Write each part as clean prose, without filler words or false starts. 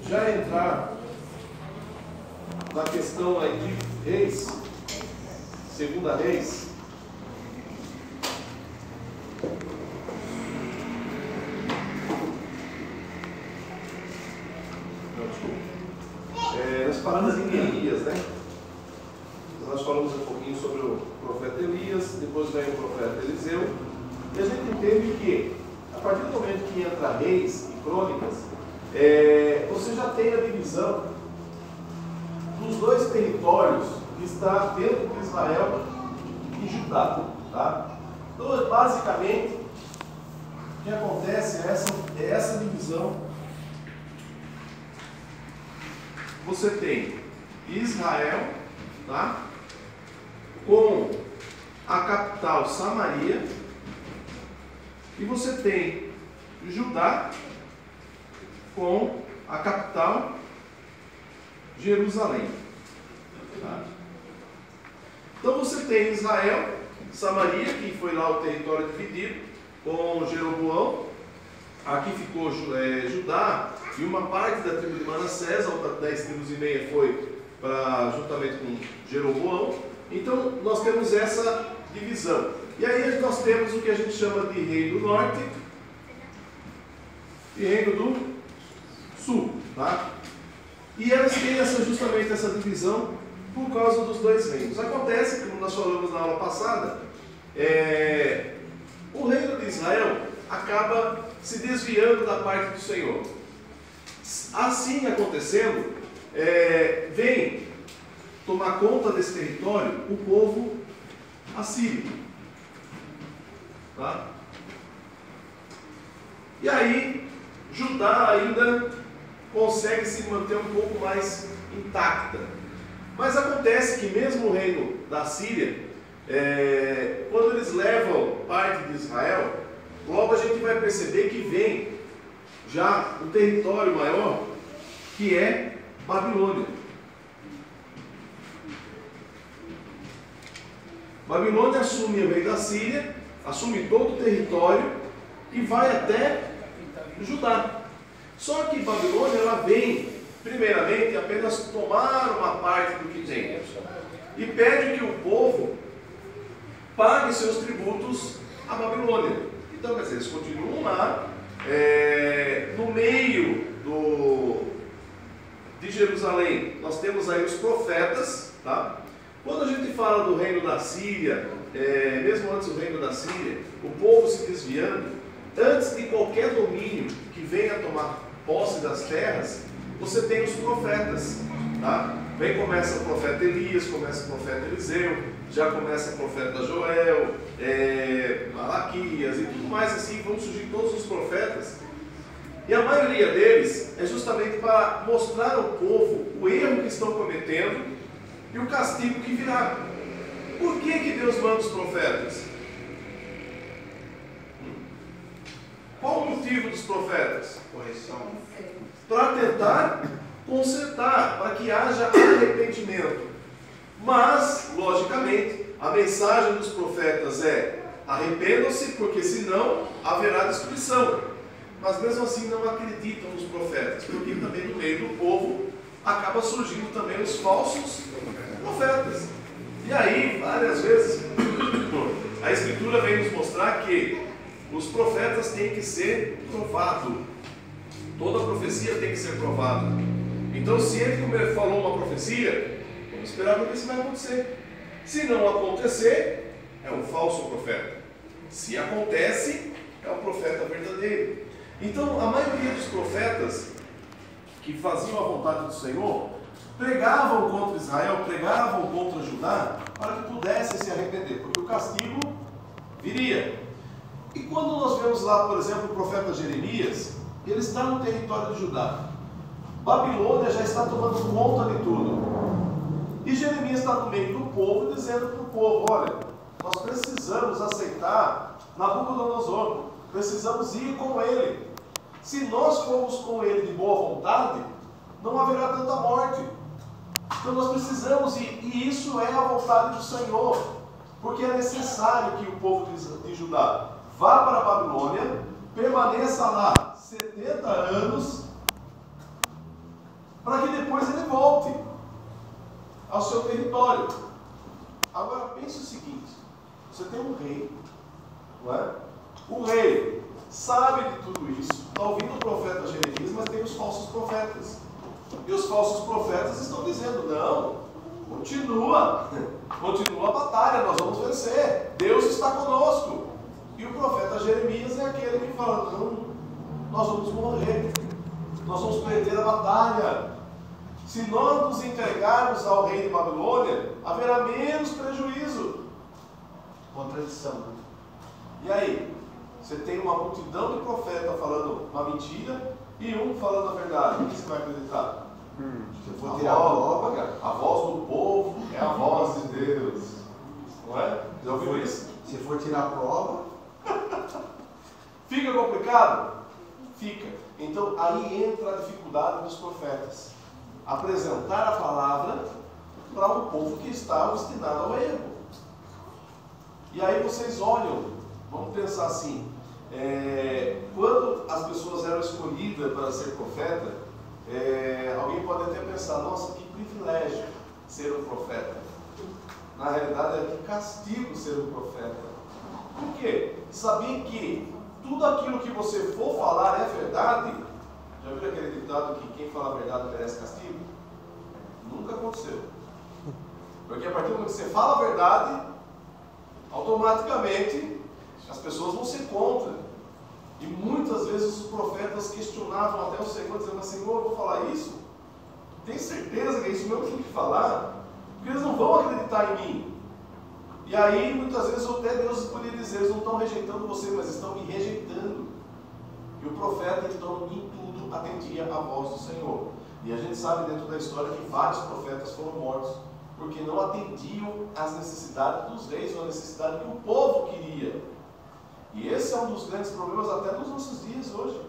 já entrar na questão aí de Reis, Segunda Reis. Nós paramos em Elias, né? Nós falamos um pouquinho sobre o profeta Elias, depois vem o profeta Eliseu, e a gente entende que, a partir do momento que entra Reis e Crônicas, você já tem a divisão dos dois territórios que está dentro de Israel e Judá. Tá? Então, basicamente, o que acontece é essa divisão. Você tem Israel, tá? Com a capital Samaria, e você tem Judá com a capital Jerusalém. Tá? Então você tem Israel, Samaria, que foi lá o território dividido, com Jeroboão. Aqui ficou Judá e uma parte da tribo de Manassés, a outra 10 tribos e meia foi juntamente com Jeroboão. Então nós temos essa divisão. E aí nós temos o que a gente chama de Reino do Norte e Reino do Sul. Tá? E elas têm justamente essa divisão por causa dos dois reinos. Acontece, como nós falamos na aula passada, o reino de Israel acaba se desviando da parte do Senhor. Assim acontecendo, vem tomar conta desse território o povo assírio. Tá? E aí, Judá ainda consegue se manter um pouco mais intacta. Mas acontece que mesmo o reino da Síria, quando eles levam parte de Israel, logo a gente vai perceber que vem já um território maior, que é Babilônia. Babilônia assume o rei da Síria, assume todo o território e vai até Judá. Só que Babilônia ela vem, primeiramente, apenas tomar uma parte do que tem e pede que o povo pague seus tributos a Babilônia. Então, quer dizer, eles continuam lá, no meio de Jerusalém, nós temos aí os profetas, tá? Quando a gente fala do reino da Síria, mesmo antes do reino da Síria, o povo se desviando, antes de qualquer domínio que venha tomar posse das terras, você tem os profetas, tá? Começa o profeta Elias, começa o profeta Eliseu, já começa o profeta Joel, Malaquias e tudo mais assim, vão surgir todos os profetas. E a maioria deles é justamente para mostrar ao povo o erro que estão cometendo e o castigo que virá. Por que Deus manda os profetas? Qual o motivo dos profetas? Correção. Para tentar consertar, para que haja arrependimento. Mas, logicamente, a mensagem dos profetas é: arrependam-se, porque senão haverá destruição. Mas mesmo assim não acreditam nos profetas, porque também no meio do povo acaba surgindo também os falsos profetas. E aí, várias vezes, a Escritura vem nos mostrar que os profetas têm que ser provados. Toda profecia tem que ser provada. Então, se ele falou uma profecia, vamos esperar para ver se vai acontecer. Se não acontecer, é um falso profeta. Se acontece, é um profeta verdadeiro. Então, a maioria dos profetas que faziam a vontade do Senhor pregavam contra Israel, pregavam contra Judá, para que pudessem se arrepender, porque o castigo viria. E quando nós vemos lá, por exemplo, o profeta Jeremias, ele está no território de Judá. Babilônia já está tomando conta de tudo. E Jeremias está no meio do povo, dizendo para o povo: olha, nós precisamos aceitar Nabucodonosor, precisamos ir com ele. Se nós formos com ele de boa vontade, não haverá tanta morte. Então nós precisamos ir, e isso é a vontade do Senhor, porque é necessário que o povo de Judá vá para a Babilônia, permaneça lá 70 anos, ao seu território. Agora pense o seguinte, você tem um rei, não é? O rei sabe de tudo isso, está ouvindo o profeta Jeremias, mas tem os falsos profetas. E os falsos profetas estão dizendo, não, continua a batalha, nós vamos vencer, Deus está conosco. E o profeta Jeremias é aquele que fala, não, nós vamos morrer, nós vamos perder a batalha. Se nós nos entregarmos ao rei de Babilônia, haverá menos prejuízo. Contradição. E aí? Você tem uma multidão de profetas falando uma mentira e um falando a verdade. O que você vai acreditar? Se for tirar a prova, a voz do povo é a voz de Deus. Não é? Já ouviu isso? Se for tirar a prova, fica complicado? Fica. Então aí entra a dificuldade dos profetas. Apresentar a palavra para um povo que está obstinado ao erro. E aí vocês olham, vamos pensar assim, quando as pessoas eram escolhidas para ser profeta, alguém pode até pensar, nossa, que privilégio ser um profeta. Na realidade é que castigo ser um profeta. Por quê? Sabia que tudo aquilo que você for falar é verdade? Já viu aquele ditado que quem fala a verdade merece castigo? Nunca aconteceu. Porque a partir do momento que você fala a verdade, automaticamente as pessoas vão ser contra. E muitas vezes os profetas questionavam até o Senhor, dizendo, Senhor, eu vou falar isso? Tem certeza que é isso mesmo que eu tenho que falar? Porque eles não vão acreditar em mim. E aí, muitas vezes, até Deus podia dizer, eles não estão rejeitando você, mas estão me rejeitando. E o profeta, então, em tudo, atendia à voz do Senhor. E a gente sabe dentro da história que vários profetas foram mortos, porque não atendiam às necessidades dos reis, ou à necessidade que o povo queria. E esse é um dos grandes problemas até nos nossos dias hoje.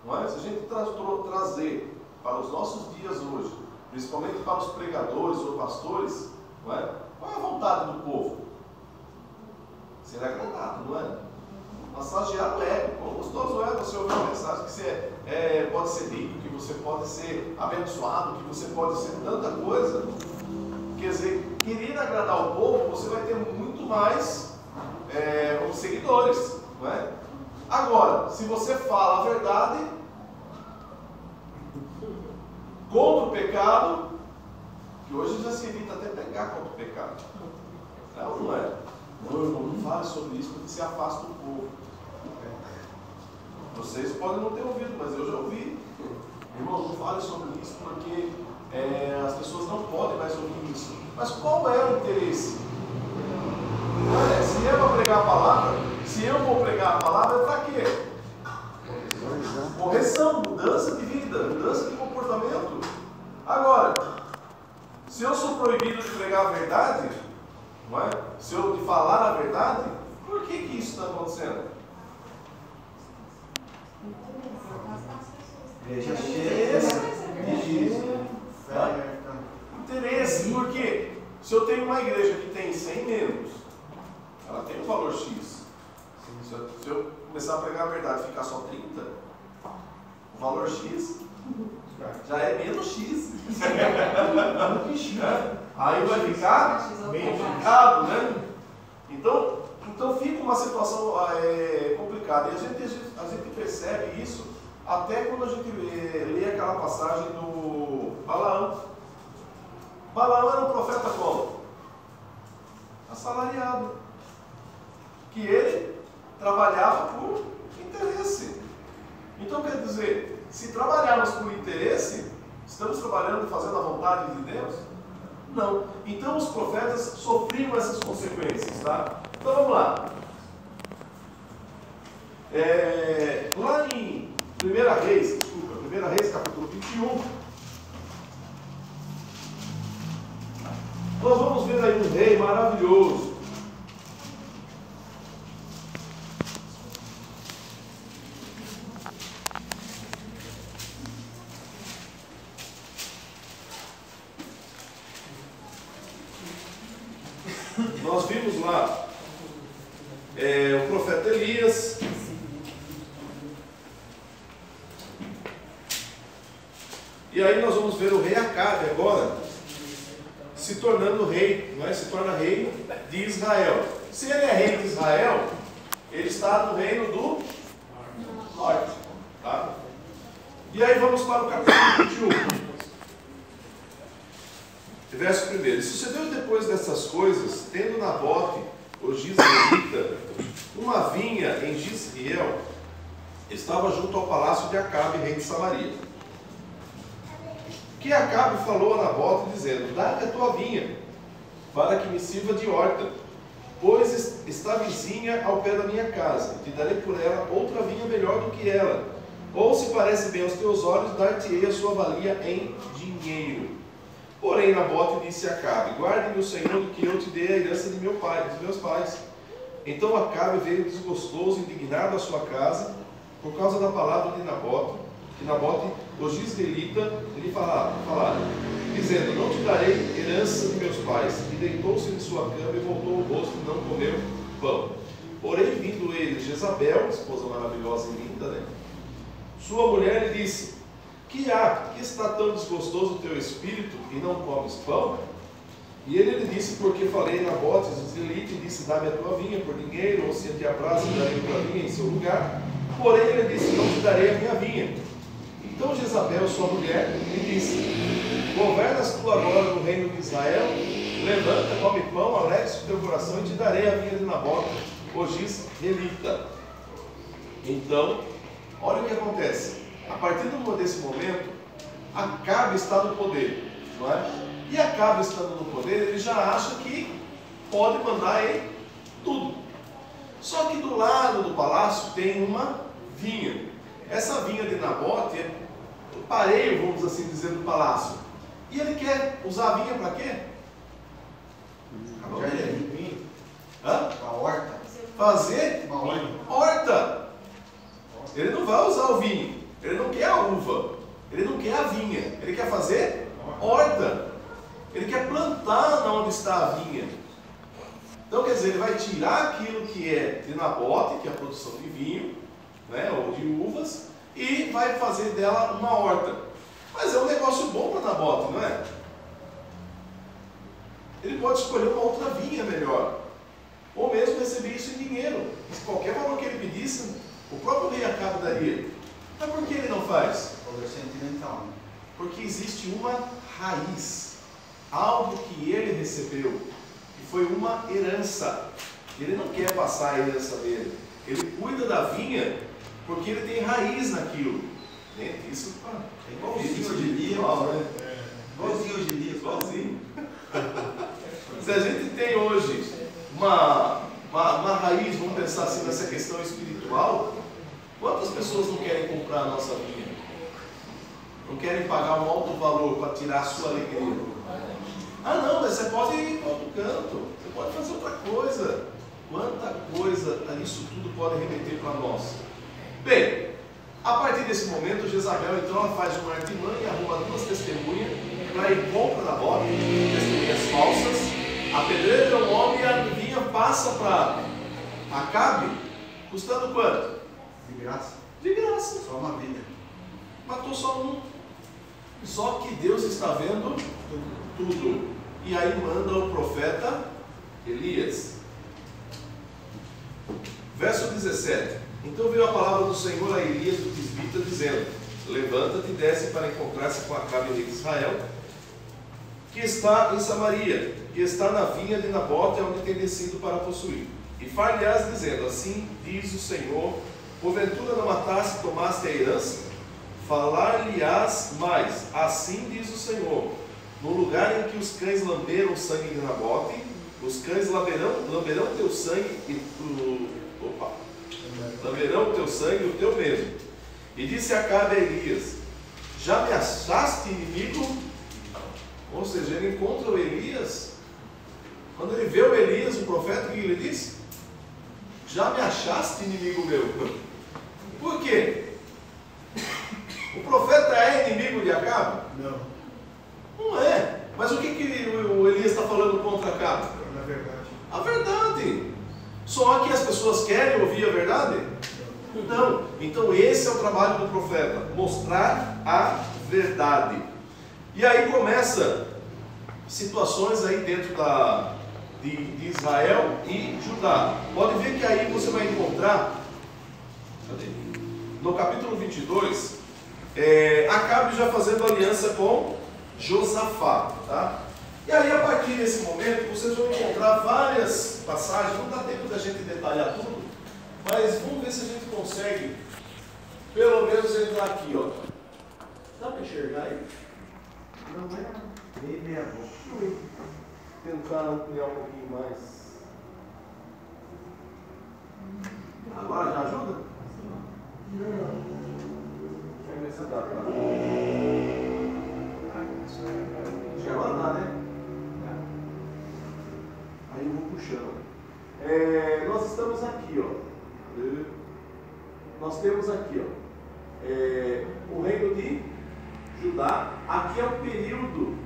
Não é? Se a gente trazer para os nossos dias hoje, principalmente para os pregadores ou pastores, não é? Qual é a vontade do povo? Ser agradado, não é? Massagear o ego. Quão gostoso é você ouvir uma mensagem que você pode ser rico, que você pode ser abençoado, que você pode ser tanta coisa. Quer dizer, querer agradar o povo, você vai ter muito mais seguidores, não é? Agora, se você fala a verdade contra o pecado, que hoje já se evita até pegar contra o pecado. Não é? Não, irmão, não fale sobre isso porque se afasta o povo. Vocês podem não ter ouvido, mas eu já ouvi. Irmão, não fale sobre isso porque as pessoas não podem mais ouvir isso. Mas qual é o interesse? Se é para pregar a palavra, se eu vou pregar a palavra, é para quê? Correção, mudança de vida, mudança de comportamento. Agora, se eu sou proibido de pregar a verdade, não é? Se eu de falar a verdade, por que isso está acontecendo? igreja cheia, interesse, porque se eu tenho uma igreja que tem 100 membros, ela tem um valor X. Se eu começar a pregar a verdade e ficar só 30, o valor X já é menos X. Aí vai ficar bem ficado, né? Então fica uma situação complicada. E a gente percebe isso até quando a gente lê aquela passagem do Balaão. Balaão era um profeta como? Assalariado. Que ele trabalhava por interesse. Então quer dizer, se trabalharmos por interesse, estamos trabalhando fazendo a vontade de Deus? Não. Então os profetas sofriam essas consequências, tá? Então vamos lá. Lá em 1 Reis, capítulo 21, nós vamos ver aí um rei maravilhoso. Nós vimos lá o profeta Elias. E aí nós vamos ver o rei Acabe agora. se tornando rei, não é? Se torna rei de Israel. Se ele é rei de Israel, ele está no reino do norte. Tá? E aí vamos para o capítulo 21. Verso 1. E sucedeu depois dessas coisas, tendo Nabote, o Jizreelita, uma vinha em Jezreel, estava junto ao palácio de Acabe, rei de Samaria. Que Acabe falou a Nabote, dizendo: dá-me a tua vinha, para que me sirva de horta, pois está vizinha ao pé da minha casa, e te darei por ela outra vinha melhor do que ela. Ou, se parece bem aos teus olhos, dar-te-ei a sua valia em dinheiro. Porém, Nabote disse a Acabe: guarde-me o Senhor do que eu te dei a herança de meu pai, dos meus pais. Então Acabe veio desgostoso, indignado à sua casa, por causa da palavra de Nabote, que Nabote, o Jizreelita, lhe falara, dizendo: não te darei herança de meus pais. E deitou-se em sua cama e voltou o rosto e não comeu pão. Porém, vindo ele, Jezabel, esposa maravilhosa e linda, né? Sua mulher lhe disse: que há? Que está tão desgostoso o teu espírito e não comes pão? E ele lhe disse: porque falei na Nabote, Jezreelita, e disse: dá-me a tua vinha por dinheiro, ou se te apraz, darei a tua vinha em seu lugar. Porém ele disse: não te darei a minha vinha. Então Jezabel, sua mulher, lhe disse: governas tu agora no reino de Israel? Levanta, come pão, alegre-se o teu coração, e te darei a vinha de Nabote, o Jizreelita. Então, olha o que acontece. A partir desse momento, Acabe está no poder, não é? E Acabe estando no poder, ele já acha que pode mandar em tudo. Só que do lado do palácio tem uma vinha. Essa vinha de Nabote é o pareio, vamos assim dizer, do palácio. E ele quer usar a vinha para quê? Uma horta. Fazer Uma horta. Ele não vai usar o vinho, ele não quer a uva, ele não quer a vinha, ele quer fazer horta. Ele quer plantar onde está a vinha. Então, quer dizer, ele vai tirar aquilo que é de Nabote, que é a produção de vinho, né, ou de uvas, e vai fazer dela uma horta. Mas é um negócio bom para Nabote, não é? Ele pode escolher uma outra vinha melhor, ou mesmo receber isso em dinheiro. Qualquer valor que ele pedisse, o próprio rei Acabe daria. Mas por que ele não faz? Poder sentimental. Né? Porque existe uma raiz, algo que ele recebeu, que foi uma herança. Ele não quer passar a herança dele. Ele cuida da vinha porque ele tem raiz naquilo. Isso é igualzinho hoje em dia, né? Igualzinho hoje em dia. Igualzinho. Se a gente tem hoje uma raiz, vamos pensar assim nessa questão espiritual, quantas pessoas não querem comprar a nossa vinha? Não querem pagar um alto valor para tirar a sua alegria? Ah não, mas você pode ir para outro canto, você pode fazer outra coisa. Quanta coisa isso tudo pode remeter para nós. Bem, a partir desse momento, Jezabel então ela faz uma artimanha, arruma duas testemunhas para ir contra Nabote, testemunhas falsas, apedreja o homem e a vinha passa para Acabe, custando quanto? De graça. De graça. Só uma vida. Matou só um. Só que Deus está vendo tudo. E aí manda o profeta Elias. Verso 17. Então veio a palavra do Senhor a Elias do Tisbita, dizendo: levanta-te e desce para encontrar-se com Acabe, rei de Israel, que está em Samaria, que está na vinha de Nabote, onde tem descido para possuir. E far-lhe-ás dizendo: assim diz o Senhor, porventura não mataste e tomaste a herança? Falar-lhe-ás mais: assim diz o Senhor, no lugar em que os cães lamberam o sangue de Nabote, os cães lamberão teu sangue lamberão o teu sangue e o teu mesmo. E disse Acabe a Elias: já me achaste inimigo? Ou seja, ele encontra o Elias. Quando ele vê o Elias, o profeta, o que ele diz? Já me achaste inimigo meu. Por quê? O profeta é inimigo de Acabe? Não. Não é. Mas o que o Elias está falando contra Acabe? Na verdade. A verdade. Só que as pessoas querem ouvir a verdade? Não. Então esse é o trabalho do profeta, mostrar a verdade. E aí começa situações aí dentro de Israel e Judá. Pode ver que aí você vai encontrar, no capítulo 22, Acabe já fazendo aliança com Josafá, tá? E aí, a partir desse momento, vocês vão encontrar várias passagens. Não dá tempo da gente detalhar tudo, mas vamos ver se a gente consegue pelo menos entrar aqui, ó. Dá para enxergar aí? Não é bem meia boca. Tentar ampliar um pouquinho mais. Agora já ajuda? Deixa eu ver se dá pra... Acho que agora dá, né? Aí eu vou puxando. Nós estamos aqui, ó. Nós temos aqui, ó, o reino de Judá. Aqui é o período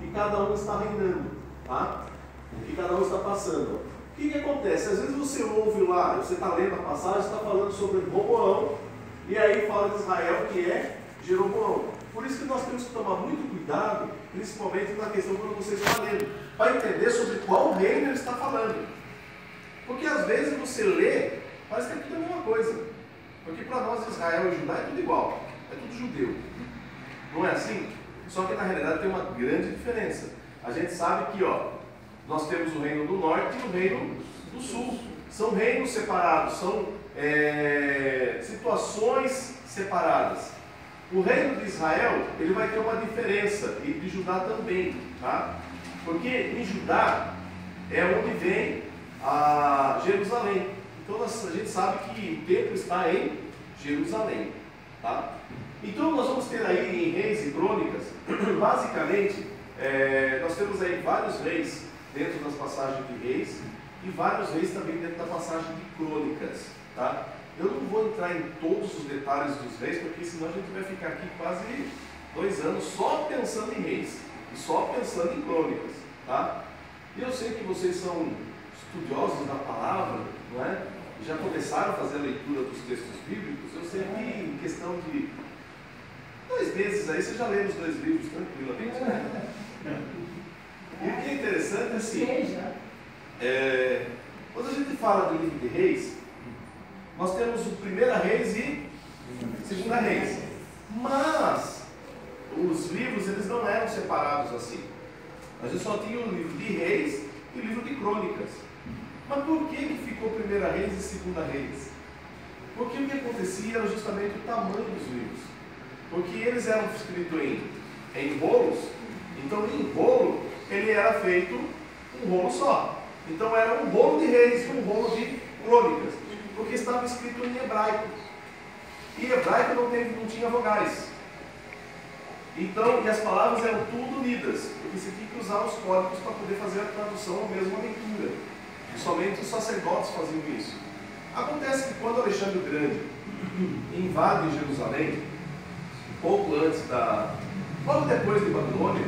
que cada um está reinando, tá? Que cada um está passando. O que acontece? Às vezes você ouve lá, você está lendo a passagem, está falando sobre Roboão, e aí fala de Israel, que é Jeroboão. Por isso que nós temos que tomar muito cuidado, principalmente na questão quando você está lendo, para entender sobre qual reino ele está falando. Porque às vezes você lê, parece que é tudo a mesma coisa. Porque para nós Israel e Judá é tudo igual, é tudo judeu. Não é assim? Só que na realidade tem uma grande diferença. A gente sabe que, ó, nós temos o reino do norte e o reino do sul. São reinos separados, são situações separadas. O reino de Israel, ele vai ter uma diferença, e de Judá também, tá? Porque em Judá é onde vem a Jerusalém. Então a gente sabe que o templo está em Jerusalém, tá? Então nós vamos ter aí em Reis e Crônicas, basicamente, nós temos aí vários reis dentro das passagens de Reis e vários reis também dentro da passagem de Crônicas, tá? Eu não vou entrar em todos os detalhes dos reis, porque senão a gente vai ficar aqui quase 2 anos só pensando em reis e só pensando em crônicas, tá? E eu sei que vocês são estudiosos da palavra, não é? Já começaram a fazer a leitura dos textos bíblicos. Eu sei que em questão de 2 meses aí você já lê os 2 livros tranquilamente, né? E o que é interessante é assim, quando a gente fala do livro de Reis, nós temos o 1 Reis e 2 Reis. Mas os livros eles não eram separados assim. A gente só tinha o livro de Reis e o livro de Crônicas. Mas por que ficou 1 Reis e 2 Reis? Porque o que acontecia era justamente o tamanho dos livros. Porque eles eram escritos em rolos. Então em rolo ele era feito um rolo só. Então era um rolo de Reis e um rolo de Crônicas. Porque estava escrito em hebraico. E hebraico não tinha vogais. Então, e as palavras eram tudo unidas, porque você tinha que usar os códigos para poder fazer a tradução ou mesmo a leitura. E somente os sacerdotes faziam isso. Acontece que quando Alexandre o Grande invade Jerusalém, pouco antes logo depois de Babilônia,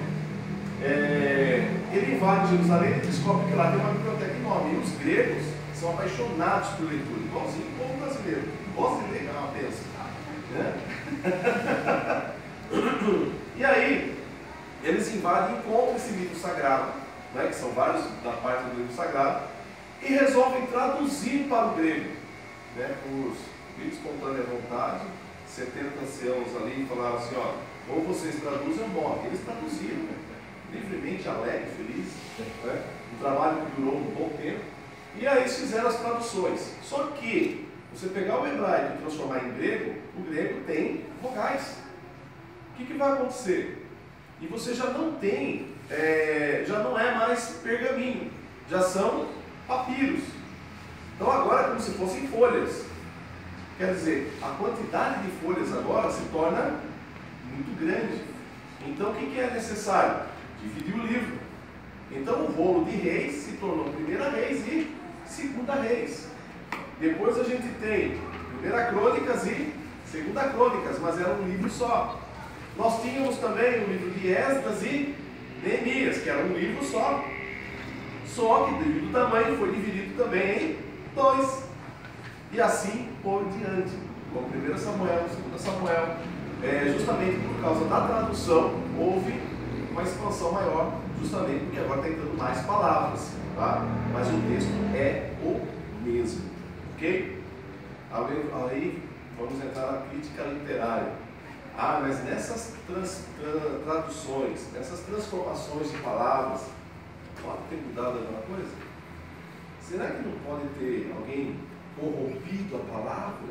ele invade Jerusalém e descobre que lá tem uma biblioteca enorme. E os gregos são apaixonados por leitura, igualzinho o povo brasileiro. Gosta de ler, é uma bênção. Né? E aí, eles invadem e encontram esse livro sagrado, né, que são vários da parte do livro sagrado, e resolvem traduzir para o grego, né, por livre espontânea vontade. 70 anciãos ali falaram assim, ó, ou vocês traduzem ou morrem. Eles traduziram, livremente, alegre, feliz, né, um trabalho que durou um bom tempo, e aí eles fizeram as traduções. Só que, você pegar o hebraico e transformar em grego, o grego tem vogais. O que vai acontecer? E você já não tem, já não é mais pergaminho, já são papiros. Então agora é como se fossem folhas. Quer dizer, a quantidade de folhas agora se torna muito grande. Então o que é necessário? Dividir o livro. Então o rolo de Reis se tornou 1 Reis e 2 Reis. Depois a gente tem 1 Crônicas e 2 Crônicas, mas era um livro só. Nós tínhamos também o livro de Esdras e Neemias, que era um livro só. Só que devido ao tamanho foi dividido também em 2. E assim por diante. Com 1 Samuel, 2 Samuel. Justamente por causa da tradução, houve uma expansão maior, justamente porque agora está entrando mais palavras, tá? Mas o texto é o mesmo, ok? Aí vamos entrar na crítica literária. Ah, mas nessas traduções, nessas transformações de palavras, pode ter mudado alguma coisa? Será que não pode ter alguém corrompido a palavra?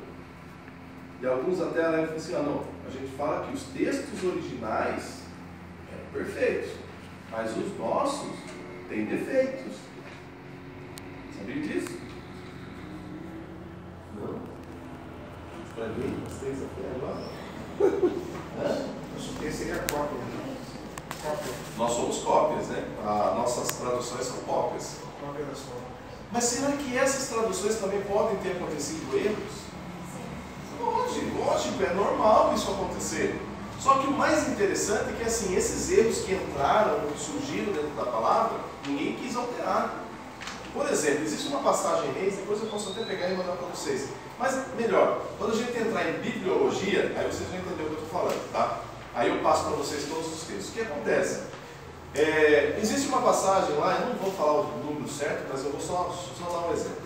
E alguns até levam assim, não, a gente fala que os textos originais eram perfeitos, mas os nossos têm defeitos. Sabia disso? Não? Para mim, vocês até agora? Esse aí é cópia. Nós somos cópias, né? As nossas traduções são cópias. Mas será que essas traduções também podem ter acontecido erros? Lógico, é normal isso acontecer. Só que o mais interessante é que assim, esses erros que entraram, que surgiram dentro da palavra, ninguém quis alterar. Por exemplo, existe uma passagem em Reis, depois eu posso até pegar e mandar para vocês. Mas melhor, quando a gente entrar em bibliologia, aí vocês vão entender o que eu estou falando, tá? Aí eu passo para vocês todos os textos. O que acontece? Existe uma passagem lá, eu não vou falar o número certo, mas eu vou só dar um exemplo.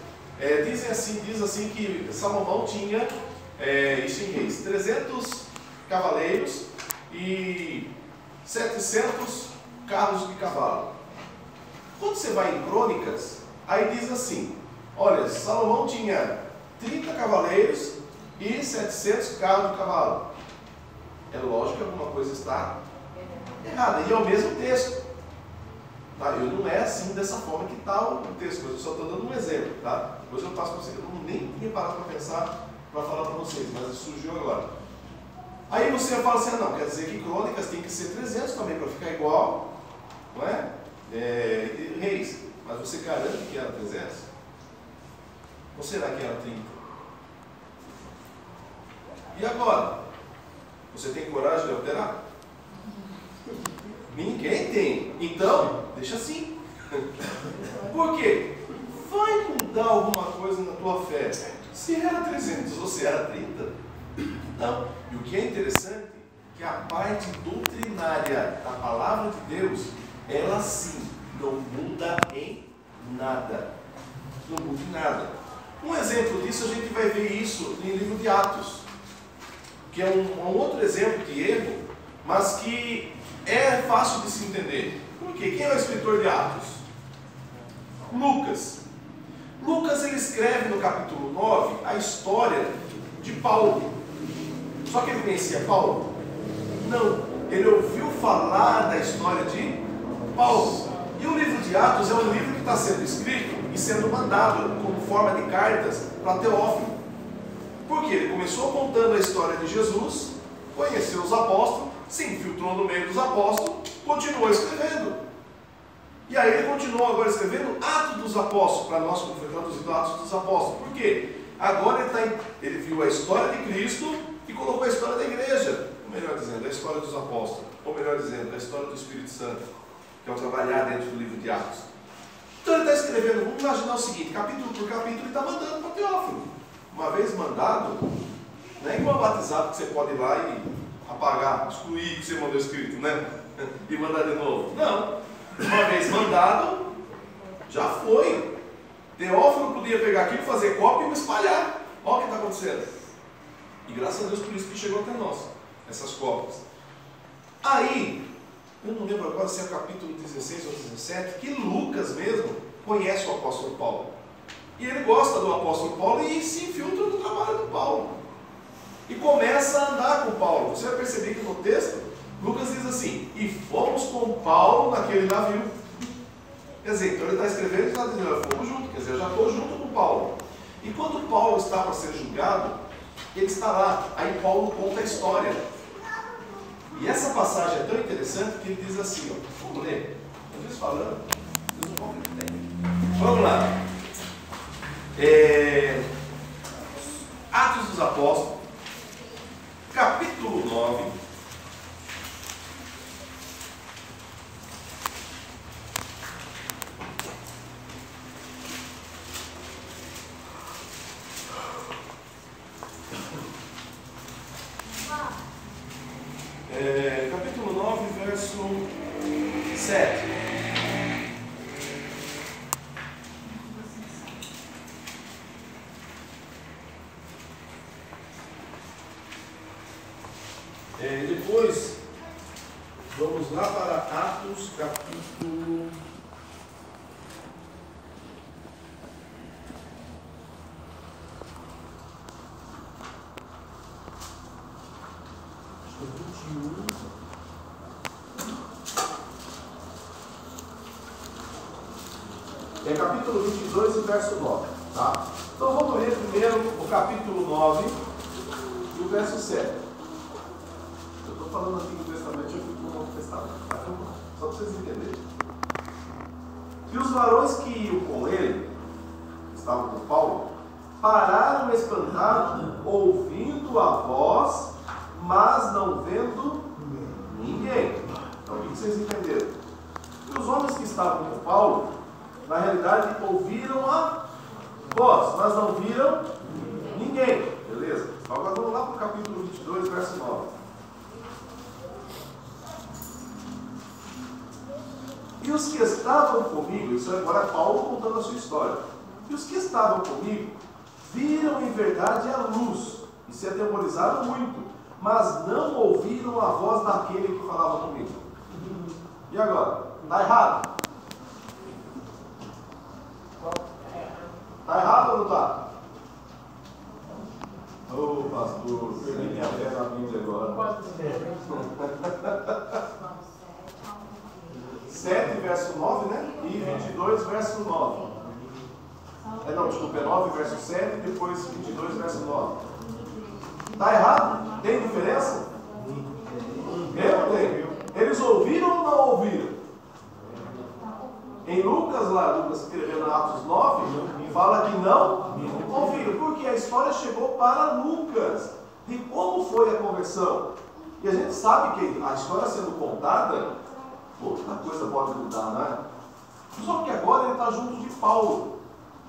Diz assim que Salomão tinha, isso em Reis, 300 cavaleiros e 700 carros de cavalo. Quando você vai em Crônicas, aí diz assim, olha, Salomão tinha 30 cavaleiros e 700 carros de cavalo. É lógico que alguma coisa está errada, e é o mesmo texto. Tá? Eu não é assim, dessa forma que está o texto, mas eu só estou dando um exemplo. Tá? Depois eu passo para vocês, eu nem tinha parado para pensar, para falar para vocês, mas surgiu agora. Aí você fala assim, não, quer dizer que Crônicas tem que ser 300 também, para ficar igual, não é? Reis, mas você garante que era 300? Ou será que era 30? E agora? Você tem coragem de alterar? Ninguém tem. Então, deixa assim. Por quê? Vai mudar alguma coisa na tua fé. Se era 300 ou se era 30? Não. E o que é interessante é que a parte doutrinária da palavra de Deus, ela sim, não muda em nada. Não muda em nada. Um exemplo disso, a gente vai ver isso no livro de Atos, que é um outro exemplo de erro, mas que é fácil de se entender. Por quê? Quem é o escritor de Atos? Lucas. Lucas, ele escreve no capítulo 9 a história de Paulo. Só que ele conhecia Paulo? Não. Ele ouviu falar da história de Paulo. E o livro de Atos é um livro que está sendo escrito e sendo mandado como forma de cartas para Teófilo. Porque ele começou contando a história de Jesus, conheceu os apóstolos, se infiltrou no meio dos apóstolos, continuou escrevendo. E aí ele continuou agora escrevendo Atos dos Apóstolos, para nós, como foi traduzido Atos dos Apóstolos. Por quê? Agora ele viu a história de Cristo e colocou a história da igreja, ou melhor dizendo, a história dos apóstolos, ou melhor dizendo, a história do Espírito Santo, que é o trabalhar dentro do livro de Atos. Então ele está escrevendo, vamos imaginar o seguinte, capítulo por capítulo, ele está mandando para Teófilo. Uma vez mandado, não é igual batizado que você pode ir lá e apagar, excluir o que você mandou escrito, né? E mandar de novo. Não. Uma vez mandado, já foi. Teófilo podia pegar aquilo, fazer cópia e espalhar. Olha o que está acontecendo. E graças a Deus por isso que chegou até nós, essas cópias. Aí, eu não lembro agora se é o capítulo 16 ou 17, que Lucas mesmo conhece o apóstolo Paulo. E ele gosta do apóstolo Paulo e se infiltra no trabalho do Paulo. E começa a andar com Paulo. Você vai perceber que no texto, Lucas diz assim, e fomos com Paulo naquele navio. Quer dizer, então ele está escrevendo e está dizendo, fomos juntos, quer dizer, eu já estou junto com Paulo. E quando Paulo está para ser julgado, ele está lá. Aí Paulo conta a história. E essa passagem é tão interessante que ele diz assim, ó, vamos ler, às vezes falando, vocês não vão entender. Vamos lá. Atos dos Apóstolos, capítulo 9. Capítulo 9, verso 7. Depois, vamos lá para Atos, capítulo... Acho que é 21. É capítulo 22 e verso 9. Tá? Então vamos ler primeiro o capítulo 9 e o verso 7. Eu estou falando no Antigo Testamento, eu fico no Novo Testamento, tá? Só para vocês entenderem. E os varões que iam com ele, estavam com Paulo, pararam espantados, ouvindo a voz, mas não vendo ninguém. Então, o que vocês entenderam? E os homens que estavam com Paulo, na realidade, ouviram a voz, mas não viram ninguém. Beleza? Então, agora vamos lá para o capítulo 22, verso 9. E os que estavam comigo, isso agora é Paulo contando a sua história. E os que estavam comigo viram em verdade a luz e se atemorizaram muito, mas não ouviram a voz daquele que falava comigo. E agora? Está errado? Está errado ou não está? Ô pastor, perdi minha fé na Bíblia agora. 7, verso 9, né? E 22, verso 9. Não, desculpa, é 9, verso 7, depois 22, verso 9. Está errado? Tem diferença? Eu não tenho. Eles ouviram ou não ouviram? Em Lucas, Lucas escrevendo na Atos 9, fala que não ouviram, porque a história chegou para Lucas. E como foi a conversão? E a gente sabe que a história sendo contada, outra coisa pode mudar, né? Só que agora ele está junto de Paulo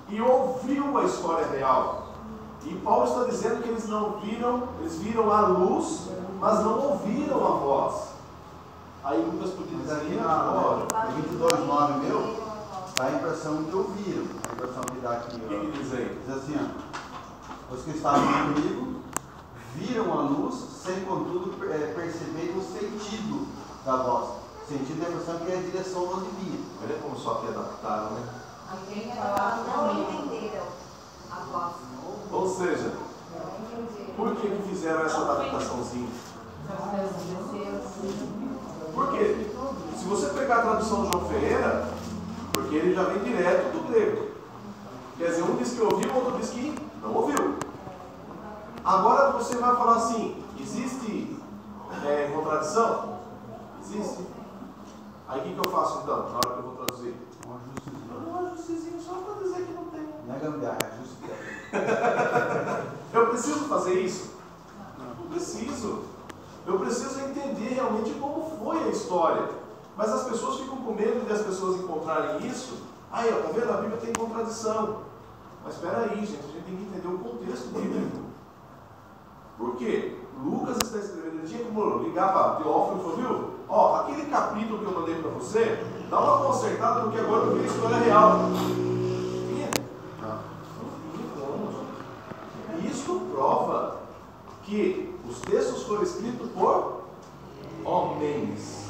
e ouviu a história real. E Paulo está dizendo que eles não viram, eles viram a luz, mas não ouviram a voz. Aí Lucas podia dizer aqui na 22:9 meu, dá a impressão que ouviram. A impressão que dá aqui. O que diz aí? Diz assim, ó, os que estavam comigo viram a luz, sem contudo perceberem o sentido da voz. Sentido da impressão que é a direção onde vinha. Olha como só que adaptaram, né? Não entenderam a voz. Ou seja, por que fizeram essa adaptaçãozinha? Por quê? Se você pegar a tradução de João Ferreira, porque ele já vem direto do grego. Quer dizer, um diz que ouviu, o outro diz que não ouviu. Agora você vai falar assim, existe contradição? Existe. Aí o que eu faço então, na hora que eu vou traduzir? Um ajustezinho só para dizer que não tem. Não é gambiarra, é ajuste. Eu preciso fazer isso? Não preciso. Eu preciso entender realmente como foi a história. Mas as pessoas ficam com medo de as pessoas encontrarem isso. Aí, ó, tá vendo? A Bíblia tem contradição. Mas espera aí, gente, a gente tem que entender o contexto bíblico. Por quê? Lucas está escrevendo, ele tinha como ligar para Teófilo e falou, viu? Ó, aquele capítulo que eu mandei para você, dá uma consertada porque agora eu vi a história real. E isso prova que os textos foram escritos por homens.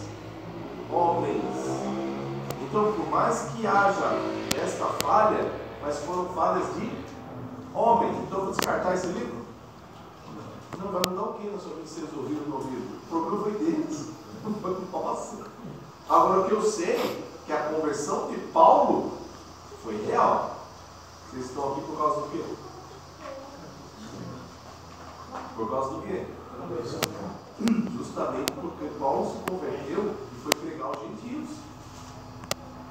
Então, por mais que haja esta falha, mas foram falhas de homens. Então, eu vou descartar esse livro? Não vai mudar o que na sua vida se eles ouviram ou não ouviram? O problema foi deles, não foi nosso. Agora, o que eu sei é que a conversão de Paulo foi real. Vocês estão aqui por causa do quê? Por causa do quê? Justamente porque Paulo se converteu e foi pregar aos gentios.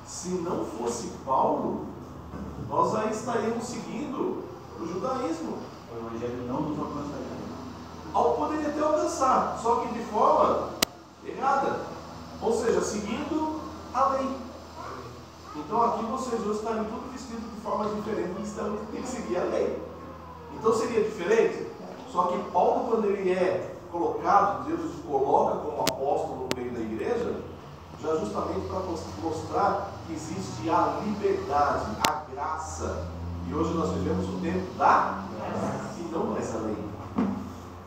Se não fosse Paulo, nós aí estaríamos seguindo o judaísmo. O evangelho não nos alcançaria. Poderia até alcançar, só que de forma errada. Ou seja, seguindo a lei. Então aqui vocês hoje estarem tudo vestidos de forma diferente, porque estão tem que seguir a lei. Então seria diferente? Só que Paulo, quando ele é colocado, Deus o coloca como apóstolo no meio da igreja, já justamente justamente para mostrar que existe a liberdade, a graça. E hoje nós vivemos o tempo da graça e não mais a lei.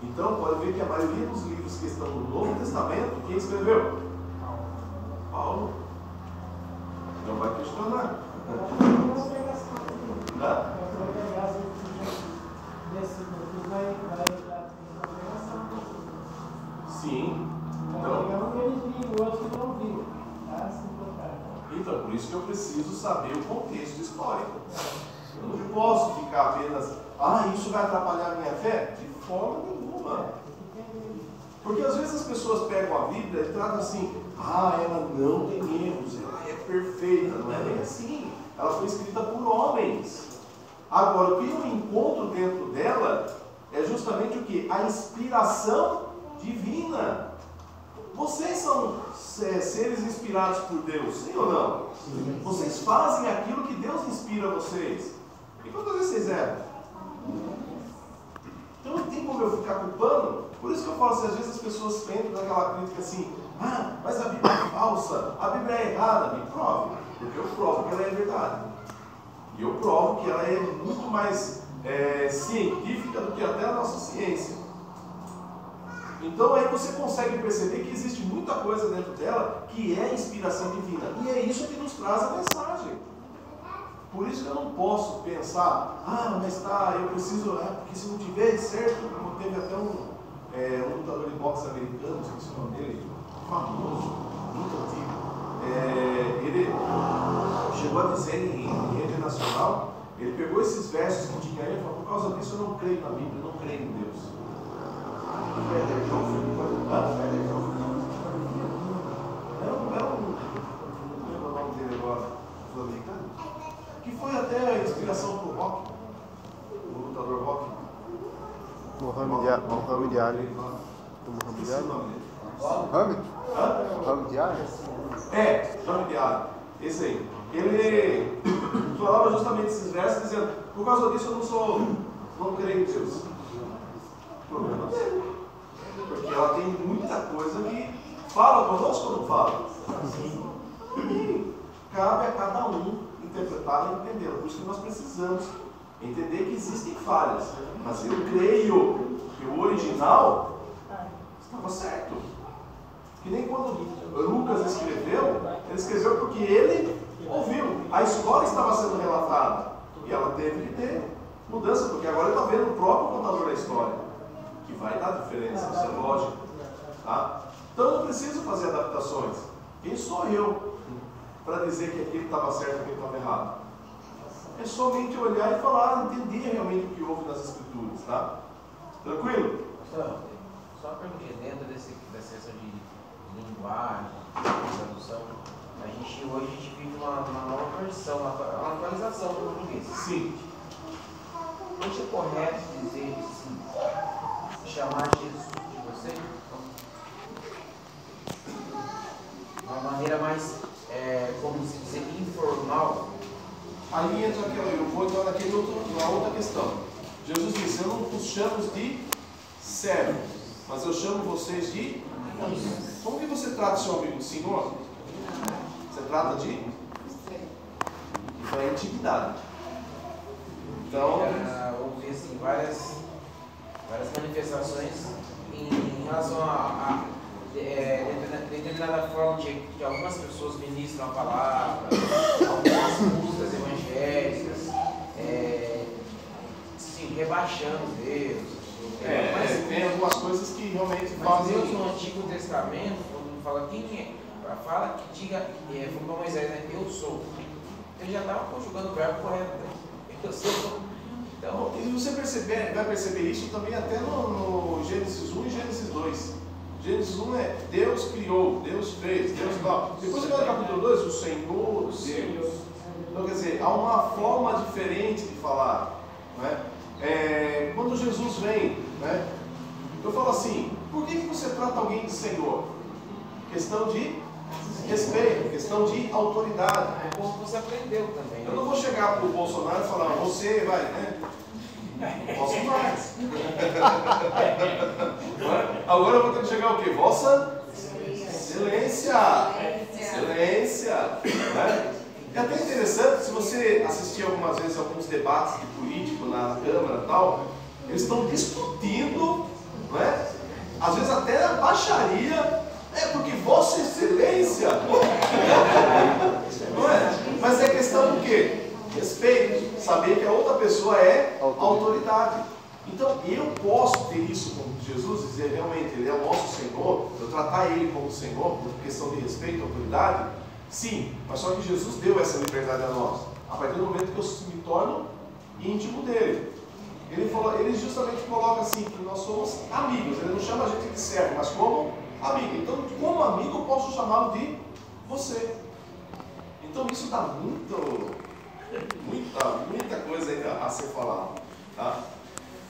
Então, pode ver que a maioria dos livros que estão no Novo Testamento, quem escreveu? Paulo. Não vai questionar. Sim. Então, por isso que eu preciso saber o contexto histórico. Eu não posso ficar apenas, isso vai atrapalhar a minha fé? De forma nenhuma. Porque às vezes as pessoas pegam a Bíblia e tratam assim, ela não tem erros, ela é perfeita. Não é bem assim. Ela foi escrita por homens. Agora, o que eu encontro dentro dela é justamente o que? A inspiração divina. Vocês são seres inspirados por Deus, sim ou não? Sim. Vocês fazem aquilo que Deus inspira vocês. E quantas vezes vocês erram? Então não tem como eu ficar culpando. Por isso que eu falo assim, às vezes as pessoas entram naquela crítica assim, mas a Bíblia é falsa, a Bíblia é errada. Me prove, porque eu provo que ela é verdade. E eu provo que ela é muito mais científica do que até a nossa ciência. Então aí você consegue perceber que existe muita coisa dentro dela que é inspiração divina. E é isso que nos traz a mensagem. Por isso que eu não posso pensar, mas eu preciso, porque se não tiver certo, como teve até um lutador de boxe americano, esqueci o nome dele, famoso, muito antigo. Ele chegou a dizer em rede nacional, ele pegou esses versos que tinha aí e falou, por causa disso eu não creio na Bíblia, eu não creio em Deus. Não lembro o nome dele agora, sul-americano, que foi até a inspiração para o rock, o lutador rock. Muhammad Ali. Muhammad Ali? Muhammad Ali. Esse aí. Ele falava justamente esses versos dizendo, por causa disso eu não creio em Deus. Problema dele. Porque ela tem muita coisa que fala conosco ou não fala? Sim. Cabe a cada um interpretar e entendê-la. Por isso que nós precisamos entender que existem falhas. Mas eu creio que o original estava certo. Que nem quando Lucas escreveu, ele escreveu porque ele ouviu. A história estava sendo relatada. E ela teve que ter mudança, porque agora ele está vendo o próprio contador da história. Que vai dar diferença, isso é lógico. Tá? Então eu não preciso fazer adaptações. Quem sou eu para dizer que aquilo estava certo e aquilo estava errado? É somente olhar e falar, entender realmente o que houve nas escrituras. Tá? Tranquilo? Só uma perguntinha, dentro dessa questão de linguagem, de tradução, hoje a gente vive uma nova versão, uma atualização do português. Sim. Acho correto dizer assim, chamar Jesus de você? Uma maneira mais, como se dizer, informal. Aí entra eu vou entrar na outra questão. Jesus disse, eu não vos chamo de servo, mas eu chamo vocês de amigos. Como que você trata seu amigo de senhor? Você trata de? Isso é intimidade. Então, houve assim, várias manifestações em relação a determinada forma de algumas pessoas ministram a palavra, algumas músicas evangélicas, sim, rebaixando Deus. Mas tem algumas coisas que realmente fazem. fazem. Deus no Antigo Testamento, quando fala quem é, fala que diga, como para Moisés, né? Eu sou. Ele já estava conjugando o verbo correto, né? Eu sou. Então, e você vai perceber isso também até no Gênesis 1 e Gênesis 2. Gênesis 1 é Deus criou, Deus fez, Deus tal. Depois você vai no capítulo 2, o Senhor, Deus. Então quer dizer, há uma forma diferente de falar. Né? Quando Jesus vem, né? Eu falo assim, por que você trata alguém de Senhor? Questão de respeito, questão de autoridade. É como você aprendeu também. Eu não vou chegar para o Bolsonaro e falar, você vai, né? Posso mais. Agora eu vou ter que chegar o quê? Vossa Excelência. Excelência. É até interessante, se você assistir algumas vezes alguns debates de político na Câmara e tal, eles estão discutindo, não é? Às vezes até a baixaria, porque Vossa Excelência, não é? Mas é questão do quê? Respeito, saber que a outra pessoa é autoridade. Então eu posso ter isso com Jesus, dizer realmente Ele é o nosso Senhor, eu tratar Ele como Senhor, por questão de respeito e autoridade, sim, mas só que Jesus deu essa liberdade a nós, a partir do momento que eu me torno íntimo dele. Ele justamente coloca assim, que nós somos amigos, ele não chama a gente de servo, mas como amigo. Então, como amigo, eu posso chamá-lo de você. Então, isso dá muita coisa ainda a ser falado. Tá?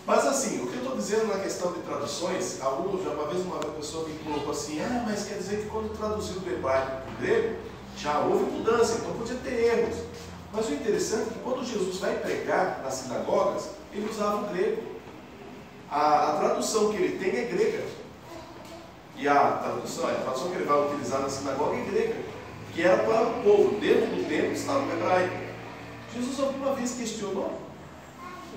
Mas assim, o que eu estou dizendo na questão de traduções, uma vez uma pessoa me colocou assim, mas quer dizer que quando traduziu do hebraico para o grego, já houve mudança, então podia ter erros. Mas o interessante é que quando Jesus vai pregar nas sinagogas, ele usava o grego. A tradução que ele tem é grega. E a tradução que ele vai utilizar na sinagoga é grega, que era para o povo. Dentro do templo estava o hebraico. Jesus alguma vez questionou?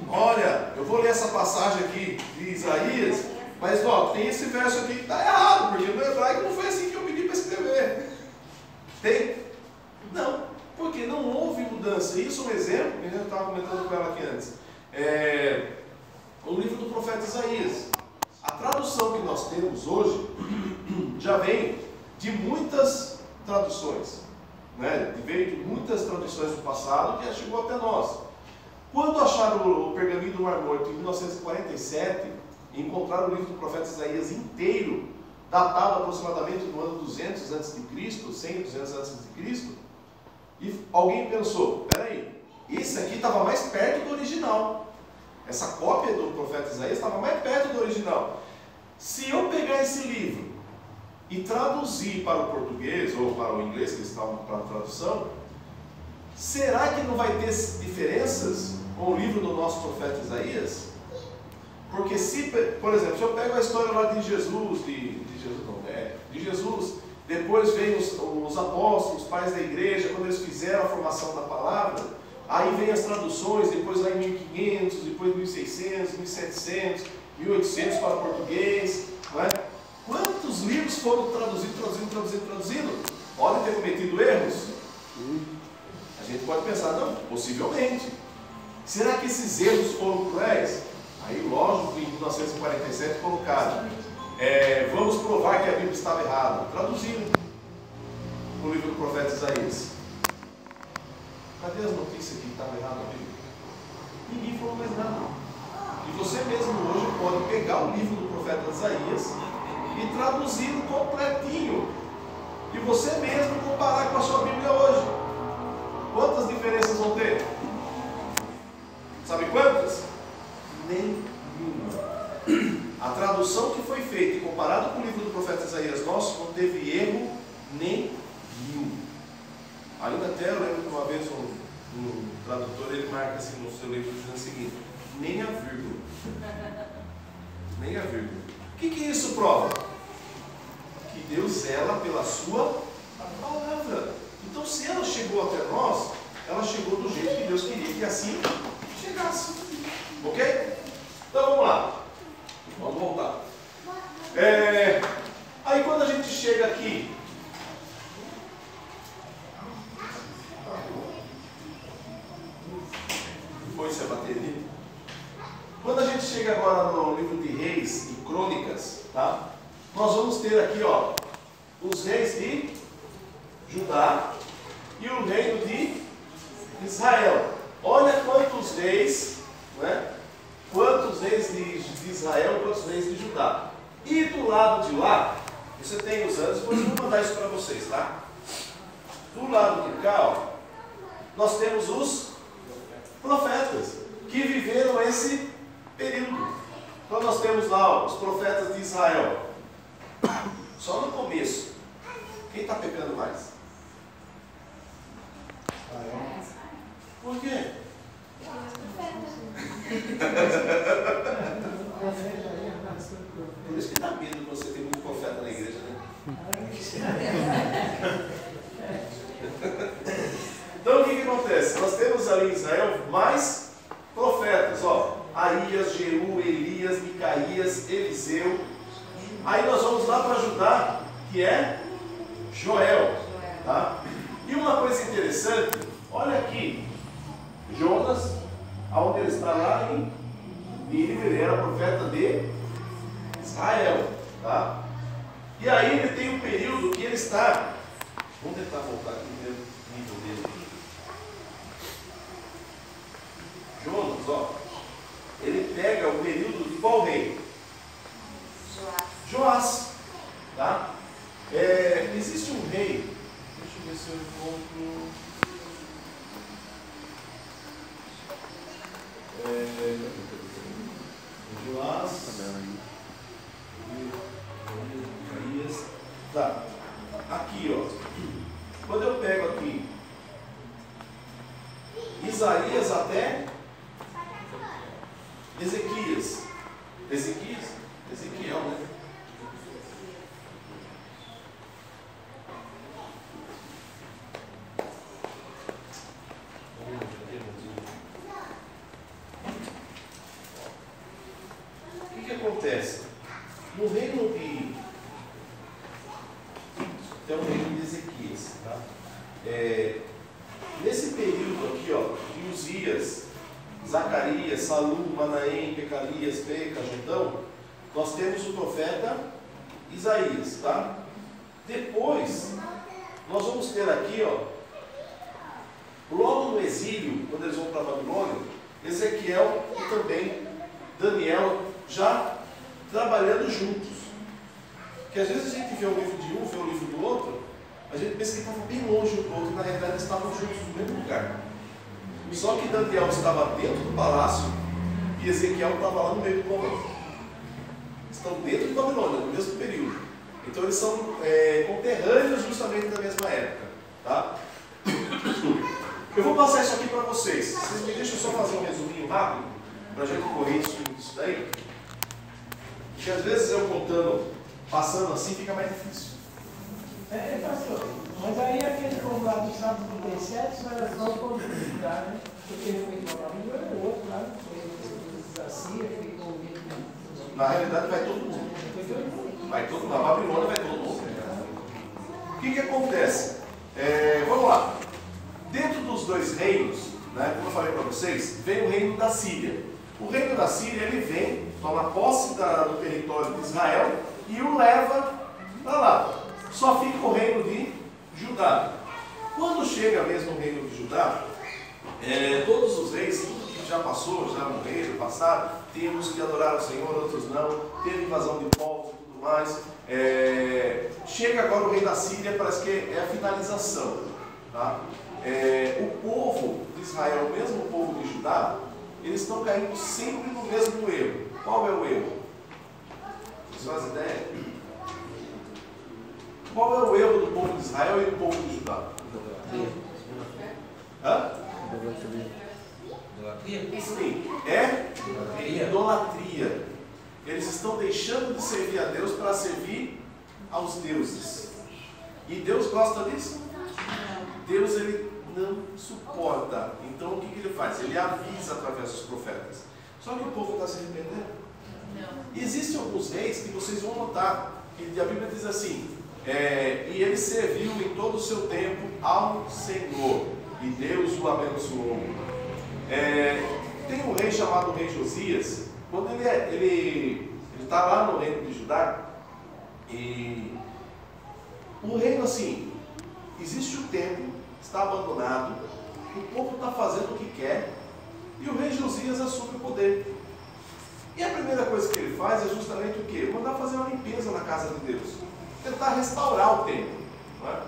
Olha, eu vou ler essa passagem aqui de Isaías, mas tem esse verso aqui que está errado, porque no hebraico não foi assim que eu pedi para escrever. Tem? Não, porque não houve mudança. Isso é um exemplo, eu estava comentando com ela aqui antes. O livro do profeta Isaías. A tradução que nós temos hoje já vem de muitas traduções, né? Veio de muitas traduções do passado que já chegou até nós. Quando acharam o pergaminho do Mar Morto em 1947 e encontraram o livro do profeta Isaías inteiro, datado aproximadamente no ano 200 a.C., 100, 200 a.C., e alguém pensou, peraí, esse aqui estava mais perto do original. Essa cópia do profeta Isaías estava mais perto do original. Se eu pegar esse livro e traduzir para o português ou para o inglês, que eles estavam para a tradução, será que não vai ter diferenças com o livro do nosso profeta Isaías? Porque se, por exemplo, se eu pego a história lá de Jesus, de Jesus, depois vem os apóstolos, os pais da igreja, quando eles fizeram a formação da palavra, aí vem as traduções, depois lá em 1500, depois 1600, 1700, 1800 para o português, não é? Quantos livros foram traduzidos? Podem ter cometido erros? A gente pode pensar, não, possivelmente. Será que esses erros foram cruéis? Aí, lógico que em 1947 colocaram, vamos provar que a Bíblia estava errada. Traduziram o livro do profeta Isaías. Cadê as notícias que estava errado na Bíblia? Ninguém falou mais nada. E você mesmo hoje pode pegar o livro do profeta Isaías e traduzir completinho. E você mesmo comparar com a sua Bíblia hoje. Quantas diferenças vão ter? Sabe quantas? Nenhuma. A tradução que foi feita e comparado com o livro do profeta Isaías nosso, não teve erro nenhum. Ainda até eu lembro que uma vez um tradutor ele marca assim no seu livro dizendo o seguinte: nem a vírgula. Nem a vírgula. O que isso prova? Que Deus zela pela sua palavra. Então, se ela chegou até nós, ela chegou do jeito que Deus queria que assim chegasse. Ok? Então vamos lá. Vamos voltar. Aí quando a gente chega aqui, foi-se a bateria. Quando a gente chega agora no livro de Reis e Crônicas, tá? Nós vamos ter aqui, os reis de Judá e o reino de Israel. Olha quantos reis, né? Quantos reis de Israel, quantos reis de Judá. E do lado de lá, você tem os anos, depois eu vou mandar isso para vocês, tá? Do lado de cá, nós temos os profetas que viveram esse período. Então nós temos lá os profetas de Israel. Só no começo. Quem está pecando mais? Por quê? Por isso que dá medo de você ter muito profeta na igreja, né? Então em Israel mais profetas, ó. Aías, Jeú, Elias, Micaías, Eliseu. Aí nós vamos lá para Judá, que é Joel. Tá? E uma coisa interessante, olha aqui, Jonas, aonde ele está lá em Nínive, ele era profeta de Israel. Tá? E aí ele tem um período que ele está, vamos tentar voltar aqui no mesmo nível dele aqui. Jonas, ó, ele pega o período de qual rei? Joás. Tá? Existe um rei, deixa eu ver se eu encontro. Joás. Tá. Aqui, ó. Quando eu pego aqui Isaías até Ezequias. Ezequiel, né? O que acontece? No reino de... Tem o reino de Ezequias. Tá? Nesse período aqui, ó, de Uzias, Zacarias, Salum, Manaém, Pecalias, Peca, Judão, nós temos o profeta Isaías, tá? Depois, nós vamos ter aqui, ó, logo no exílio, quando eles vão para a Babilônia, Ezequiel e também Daniel já trabalhando juntos. Porque às vezes a gente vê o livro de um, vê o livro do outro, a gente pensa que estava bem longe um do outro, e na realidade eles estavam juntos no mesmo lugar. Só que Daniel estava dentro do palácio e Ezequiel estava lá no meio do povo. Estão dentro de Babilônia, no mesmo período. Então eles são conterrâneos justamente da mesma época. Tá? Eu vou passar isso aqui para vocês. Vocês me deixam só fazer um resuminho rápido, para a gente correr isso daí. Porque às vezes eu contando, passando assim, fica mais difícil. Pastor, mas aí aquele povo lá do Sábado 37 era só o povo de Judá, né? Porque ele foi para a Babilônia, o outro lá, foi a Síria, foi envolvido. Na realidade vai todo mundo. Vai todo mundo. Na Babilônia vai todo mundo. O que acontece? Vamos lá. Dentro dos dois reinos, né, como eu falei para vocês, vem o reino da Síria. O reino da Síria, ele vem, toma posse do território de Israel e o leva para lá. Só fica o reino de Judá. Quando chega mesmo o reino de Judá, todos os reis, tudo que já passou, já morreram, passaram, tem uns que adoraram o Senhor, outros não, teve invasão de povos e tudo mais. Chega agora o rei da Síria, parece que é a finalização. Tá? O povo de Israel, mesmo o povo de Judá, eles estão caindo sempre no mesmo erro. Qual é o erro? Vocês fazem ideia? Qual é o erro do povo de Israel e do povo de Judá? Sim, idolatria. Eles estão deixando de servir a Deus para servir aos deuses. E Deus gosta disso? Deus, ele não suporta. Então o que ele faz? Ele avisa através dos profetas. Só que o povo está se arrependendo. Existem alguns reis que vocês vão notar que a Bíblia diz assim: e ele serviu em todo o seu tempo ao Senhor, e Deus o abençoou. Tem um rei chamado rei Josias. Quando ele está lá no reino de Judá, e o reino assim, existe o templo, está abandonado, o povo está fazendo o que quer, e o rei Josias assume o poder. E a primeira coisa que ele faz é justamente o quê? Mandar fazer uma limpeza na casa de Deus, tentar restaurar o templo. Não é?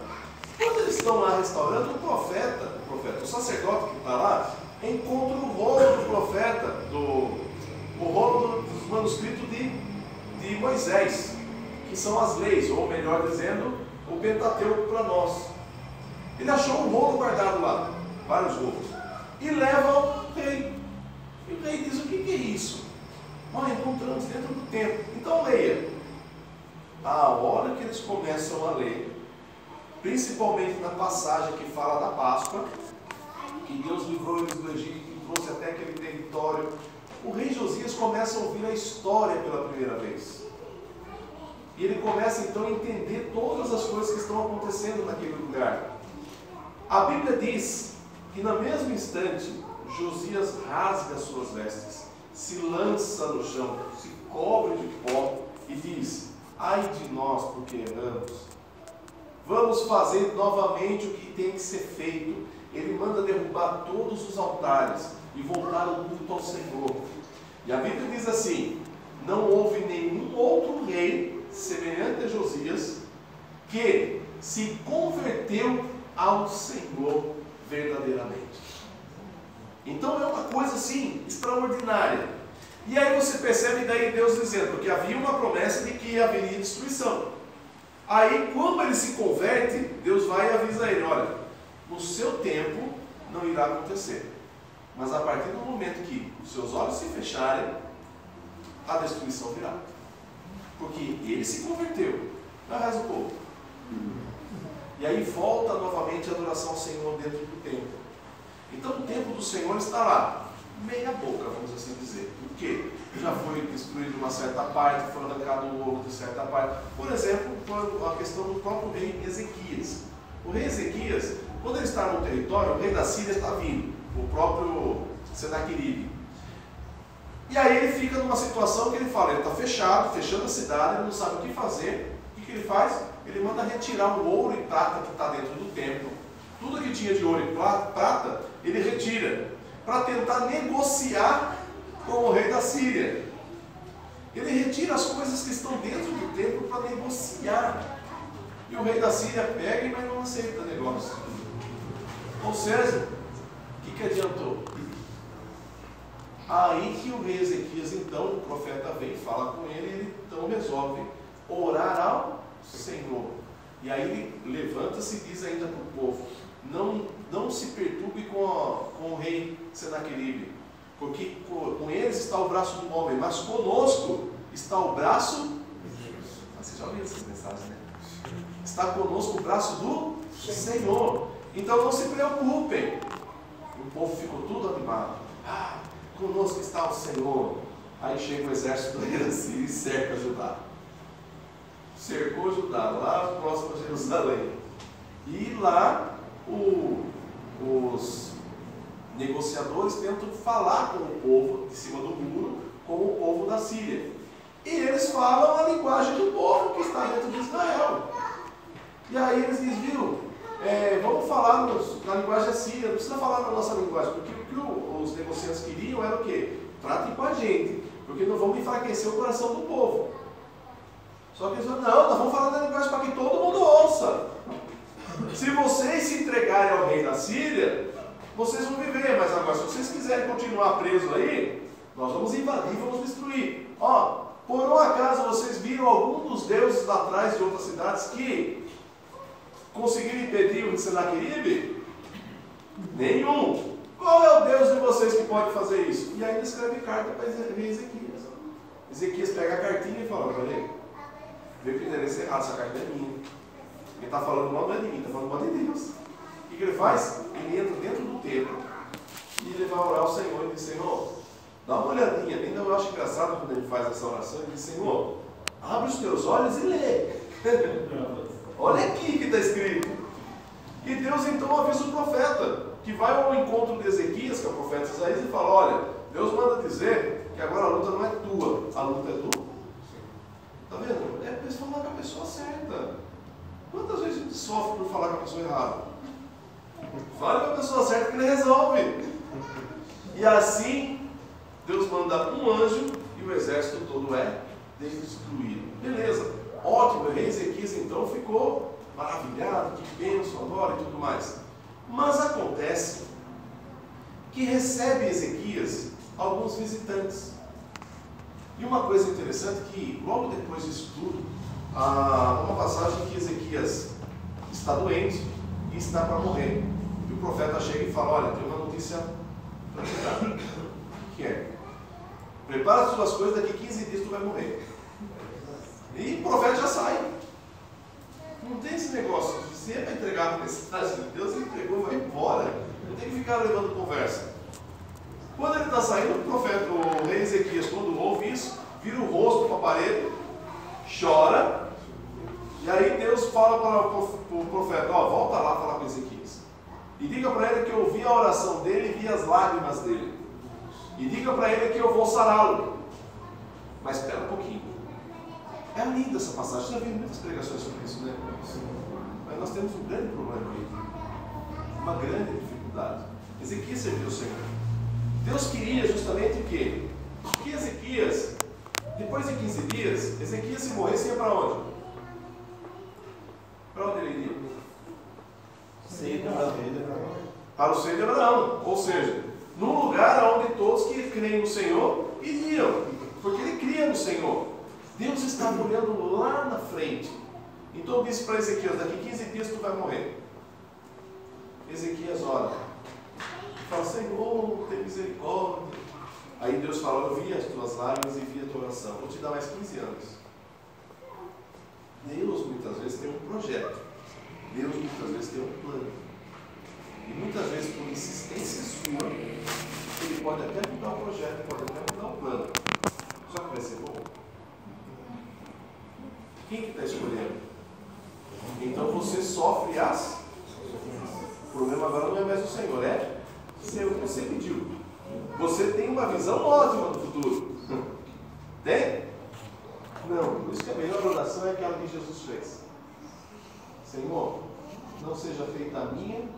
Quando eles estão lá restaurando, o sacerdote que está lá, encontra o rolo do profeta, o rolo dos manuscritos de Moisés, que são as leis, ou melhor dizendo, o Pentateuco para nós. Ele achou um rolo guardado lá, vários rolos, e leva ao rei. E o rei diz: o que é isso? Nós encontramos dentro do templo. Então leia. A hora que eles começam a ler, principalmente na passagem que fala da Páscoa, que Deus livrou eles do Egito e trouxe até aquele território. O rei Josias começa a ouvir a história pela primeira vez. E ele começa então a entender todas as coisas que estão acontecendo naquele lugar. A Bíblia diz que no mesmo instante, Josias rasga as suas vestes, se lança no chão, se cobre de pó e diz: ai de nós, porque erramos. Vamos fazer novamente o que tem que ser feito. Ele manda derrubar todos os altares e voltar o culto ao Senhor. E a Bíblia diz assim: não houve nenhum outro rei semelhante a Josias que se converteu ao Senhor verdadeiramente. Então é uma coisa assim extraordinária. E aí você percebe daí Deus dizendo, porque havia uma promessa de que haveria destruição. Aí quando ele se converte, Deus vai e avisa ele: olha, no seu tempo não irá acontecer, mas a partir do momento que os seus olhos se fecharem, a destruição virá. Porque ele se converteu, não é o resto do povo. E aí volta novamente a adoração ao Senhor dentro do templo. Então o templo do Senhor está lá, meia boca, vamos assim dizer. Por quê? Já foi destruído uma certa parte, foi arrancado o ouro de certa parte. Por exemplo, a questão do próprio rei Ezequias. O rei Ezequias, quando ele está no território, o rei da Síria está vindo, o próprio Senaqueribe. E aí ele fica numa situação que ele fala, ele está fechado, fechando a cidade, ele não sabe o que fazer. O que ele faz? Ele manda retirar o ouro e prata que está dentro do templo. Tudo que tinha de ouro e prata, ele retira, para tentar negociar com o rei da Síria. Ele retira as coisas que estão dentro do templo para negociar. E o rei da Síria pega, mas não aceita o negócio. Ou seja, o que adiantou? Aí que o rei Ezequias, então, o profeta vem, fala com ele, e ele então resolve orar ao Senhor. E aí ele levanta-se e diz ainda para o povo: não se perturbe com o rei Senaqueribe, porque com eles está o braço do homem, mas conosco está o braço de Deus. Você já ouviu essas mensagens, né? Está conosco o braço do Senhor. Então não se preocupem. O povo ficou tudo animado. Conosco está o Senhor. Aí chega o exército do rei da Síria e cerca Judá. Cercou Judá, lá próximo a Jerusalém. E lá os negociadores tentam falar com o povo de cima do muro, com o povo da Síria. E eles falam a linguagem do povo que está dentro de Israel. E aí eles dizem: viu, vamos falar na linguagem da Síria, não precisa falar na nossa linguagem, porque o que os negociantes queriam era o quê? Tratem com a gente, porque não vamos enfraquecer o coração do povo. Só que eles falaram: não, nós vamos falar na linguagem para que todo mundo ouça. Se vocês se entregarem ao rei da Síria, vocês vão viver, mas agora se vocês quiserem continuar presos aí, nós vamos invadir, vamos destruir. Por um acaso vocês viram algum dos deuses lá atrás de outras cidades que conseguiram impedir o Senaqueribe? Nenhum. Qual é o Deus de vocês que pode fazer isso? E aí ele escreve carta para Ezequias. Ezequias pega a cartinha e fala: olha aí, veio que endereço errado, essa carta é minha. Quem está falando mal não é de mim, está falando mal de Deus. O que ele faz? Ele entra dentro do templo e ele vai orar ao Senhor e diz: Senhor, dá uma olhadinha. Ainda eu acho engraçado quando ele faz essa oração. Ele diz: Senhor, abre os teus olhos e lê. Olha aqui que está escrito. E Deus então avisa o profeta, que vai ao encontro de Ezequias, que é o profeta Isaías, e fala: olha, Deus manda dizer que agora a luta não é tua, a luta é do Senhor. Está vendo? É para falar com a pessoa certa. Quantas vezes a gente sofre por falar com a pessoa errada? Fala com a pessoa certa que ele resolve. E assim, Deus manda um anjo e o exército todo é destruído. Beleza, ótimo. O rei Ezequias então ficou maravilhado, que bênção, adora e tudo mais. Mas acontece que recebe Ezequias alguns visitantes. E uma coisa interessante é que logo depois disso tudo, há uma passagem que Ezequias está doente e está para morrer. E o profeta chega e fala: olha, tem uma notícia para te dar. Que é: prepara as suas coisas, daqui 15 dias tu vai morrer. E o profeta já sai. Não tem esse negócio de Se ele vai entregar a mensagem de Deus, ele entregou, vai embora. Não tem que ficar levando conversa. Quando ele está saindo, o rei Ezequias, quando ouve isso, vira o rosto para a parede, chora, e aí Deus fala para o profeta, ó, volta lá falar com Ezequias. E diga para ele que eu ouvi a oração dele e vi as lágrimas dele. E diga para ele que eu vou sará-lo. Mas espera um pouquinho. É linda essa passagem. Você já viu muitas pregações sobre isso, né? Mas nós temos um grande problema aí. Uma grande dificuldade. Ezequias serviu o Senhor. Deus queria justamente o quê? Que Ezequias, depois de 15 dias, Ezequias, se morresse, ia para onde? Para onde ele iria? Para o seio de Abraão. Ou seja, num lugar onde todos que creem no Senhor iriam, porque ele cria no Senhor. Deus estava olhando lá na frente. Então disse para Ezequias, daqui 15 dias tu vai morrer. Ezequias ora. Fala, Senhor, tem misericórdia. Aí Deus fala, eu vi as tuas lágrimas e vi a tua oração. Vou te dar mais 15 anos. Deus muitas vezes tem um projeto. Deus muitas vezes tem um plano. E muitas vezes, por insistência sua, ele pode até mudar o projeto, pode até mudar o plano. Só que vai ser bom. Quem que está escolhendo? Então você sofre as... O problema agora não é mais o Senhor, é o que você pediu. Você tem uma visão ótima do futuro. Tem? Não, por isso que a melhor oração é aquela que Jesus fez. Senhor, não seja feita a minha,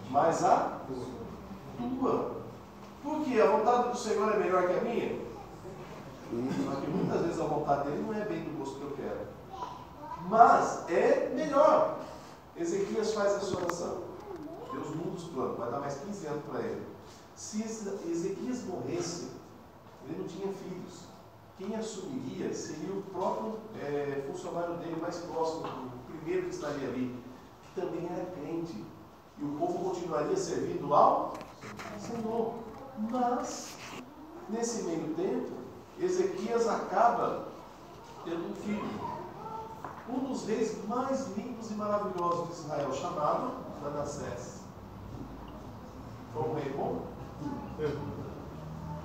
mas a tua. Porque a vontade do Senhor é melhor que a minha. Só que muitas vezes a vontade dele não é bem do gosto que eu quero. Mas é melhor. Ezequias faz essa oração. Deus muda os planos, vai dar mais 15 anos para ele. Se Ezequias morresse, ele não tinha filhos. Quem assumiria seria o próprio funcionário dele mais próximo, o primeiro que estaria ali, que também era crente. E o povo continuaria servindo ao Senhor. Mas, nesse meio tempo, Ezequias acaba tendo um filho. Um dos reis mais lindos e maravilhosos de Israel, chamado Manassés. Foi um rei bom?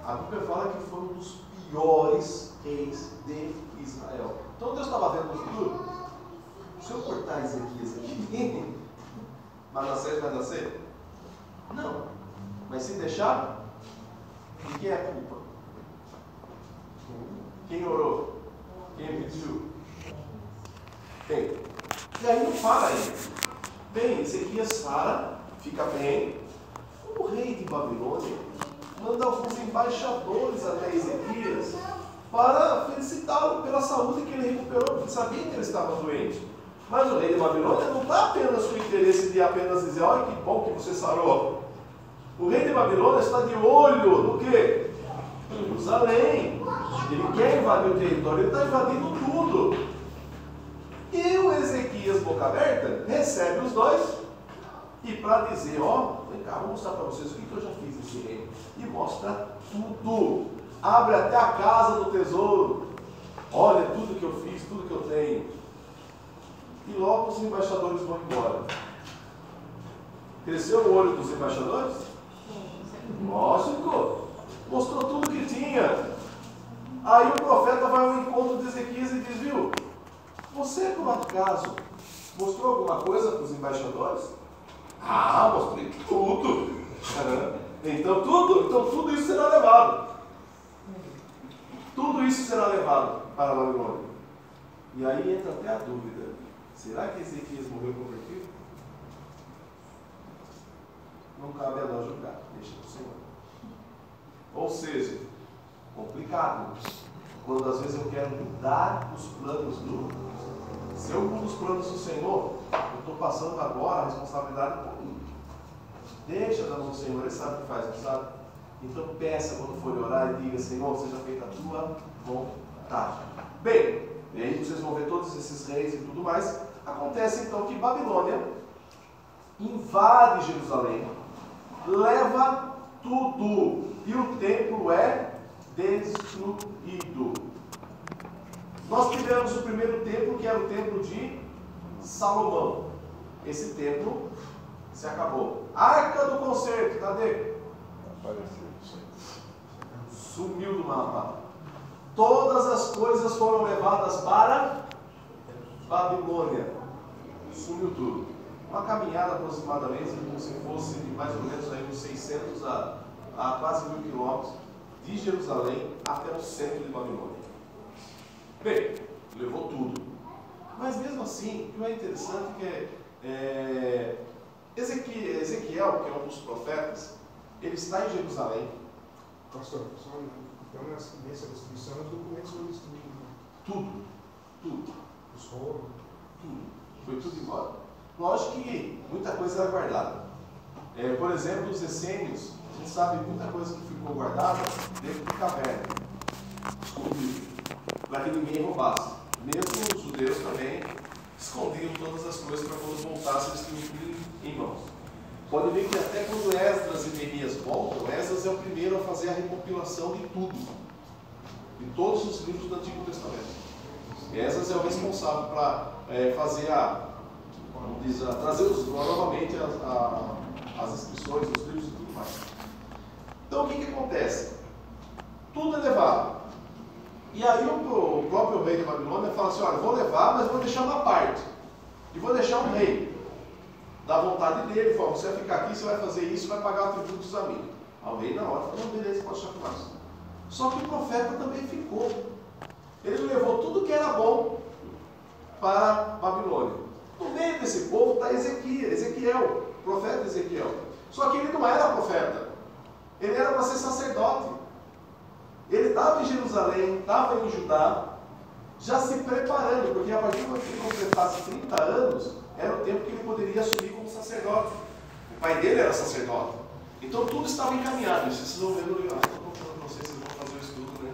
A Bíblia fala que foi um dos piores reis de Israel. Então Deus estava vendo no futuro. Se eu cortar Ezequias aqui, Manassés vai nascer? Não. Mas se deixar, de quem é a culpa? Quem orou? Quem pediu? Quem? E aí não para aí. Bem, Ezequias sara, fica bem. O rei de Babilônia manda alguns embaixadores até Ezequias para felicitá-lo pela saúde que ele recuperou, porque sabia que ele estava doente. Mas o rei de Babilônia não está apenas com o interesse de apenas dizer, olha que bom que você sarou. O rei de Babilônia está de olho no quê? Jerusalém. Ele quer invadir o território, ele está invadindo tudo. E o Ezequias, boca aberta, recebe os dois e para dizer, ó, vem cá, vou mostrar para vocês o que eu já fiz nesse reino. E mostra tudo. Abre até a casa do tesouro. Olha tudo que eu fiz, tudo que eu tenho. E logo os embaixadores vão embora. Cresceu o olho dos embaixadores? Lógico. Mostrou tudo que tinha. Aí o profeta vai ao encontro de Ezequias e diz, viu, você por acaso mostrou alguma coisa para os embaixadores? Ah, mostrei tudo. Então tudo isso será levado. Tudo isso será levado para a Babilônia. E aí entra até a dúvida. Será que Ezequias morreu convertido? Não cabe a nós julgar. Deixa para o Senhor. Ou seja, complicado. Quando às vezes eu quero mudar os planos do... Se eu mudo os planos do Senhor, eu estou passando agora a responsabilidade para mim. Deixa na mão do Senhor, Ele sabe o que faz, não sabe? Então peça quando for orar e diga, Senhor, seja feita a tua vontade. Bem, e aí vocês vão ver todos esses reis e tudo mais. Acontece então que Babilônia invade Jerusalém, leva tudo, e o templo é destruído. Nós tivemos o primeiro templo, que era o templo de Salomão. esse templo se acabou. Arca do concerto, cadê? Apareceu. Sumiu do mapa. Todas as coisas foram levadas para Babilônia. Sumiu tudo. Uma caminhada aproximadamente, como se fosse de mais ou menos aí uns 600 a quase 1000 quilômetros de Jerusalém até o centro de Babilônia. Bem, levou tudo. Mas mesmo assim, o que é interessante é que Ezequiel, que é um dos profetas, ele está em Jerusalém. Pastor, então nessa destruição os documentos foram destruídos. Tudo. Os rolos. Tudo. Foi tudo embora. Lógico que muita coisa era guardada. Por exemplo, os essênios, a gente sabe muita coisa que ficou guardada dentro de caverna, escondido, para que ninguém roubasse. Mesmo os judeus também escondiam todas as coisas para quando voltassem eles tinham tudo em mãos. Pode ver que até quando Esdras e Neemias voltam, Esdras é o primeiro a fazer a recompilação de tudo, de todos os livros do Antigo Testamento. Esdras é o responsável para fazer trazer novamente as inscrições, os livros e tudo mais. Então o que acontece? Tudo é levado. E aí o próprio rei de Babilônia fala assim, olha, vou levar, mas vou deixar uma parte. E vou deixar um rei. Da vontade dele, fala, você vai ficar aqui, você vai fazer isso, vai pagar tributos a mim. O rei na hora falou, não, beleza, pode deixar com nós. Só que o profeta também ficou. Ele levou tudo que era bom para Babilônia. No meio desse povo está Ezequiel, o profeta Ezequiel. Só que ele não era profeta. Ele era para ser sacerdote. Ele estava em Jerusalém, estava em Judá, já se preparando, porque a partir do momento que ele completasse 30 anos, era o tempo que ele poderia assumir como sacerdote. O pai dele era sacerdote. Então tudo estava encaminhado. Vocês vão vendo, eu estou contando para vocês, vocês vão fazer o estudo, né?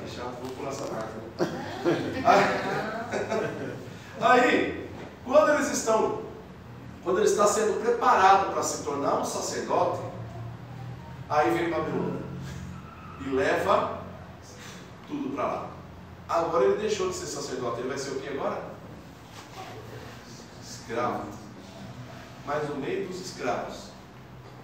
Que chato, vou pular essa parte. Aí, quando ele está sendo preparado para se tornar um sacerdote, aí vem Babilônia e leva tudo para lá. Agora ele deixou de ser sacerdote, ele vai ser o que agora? Escravo. Mas no meio dos escravos,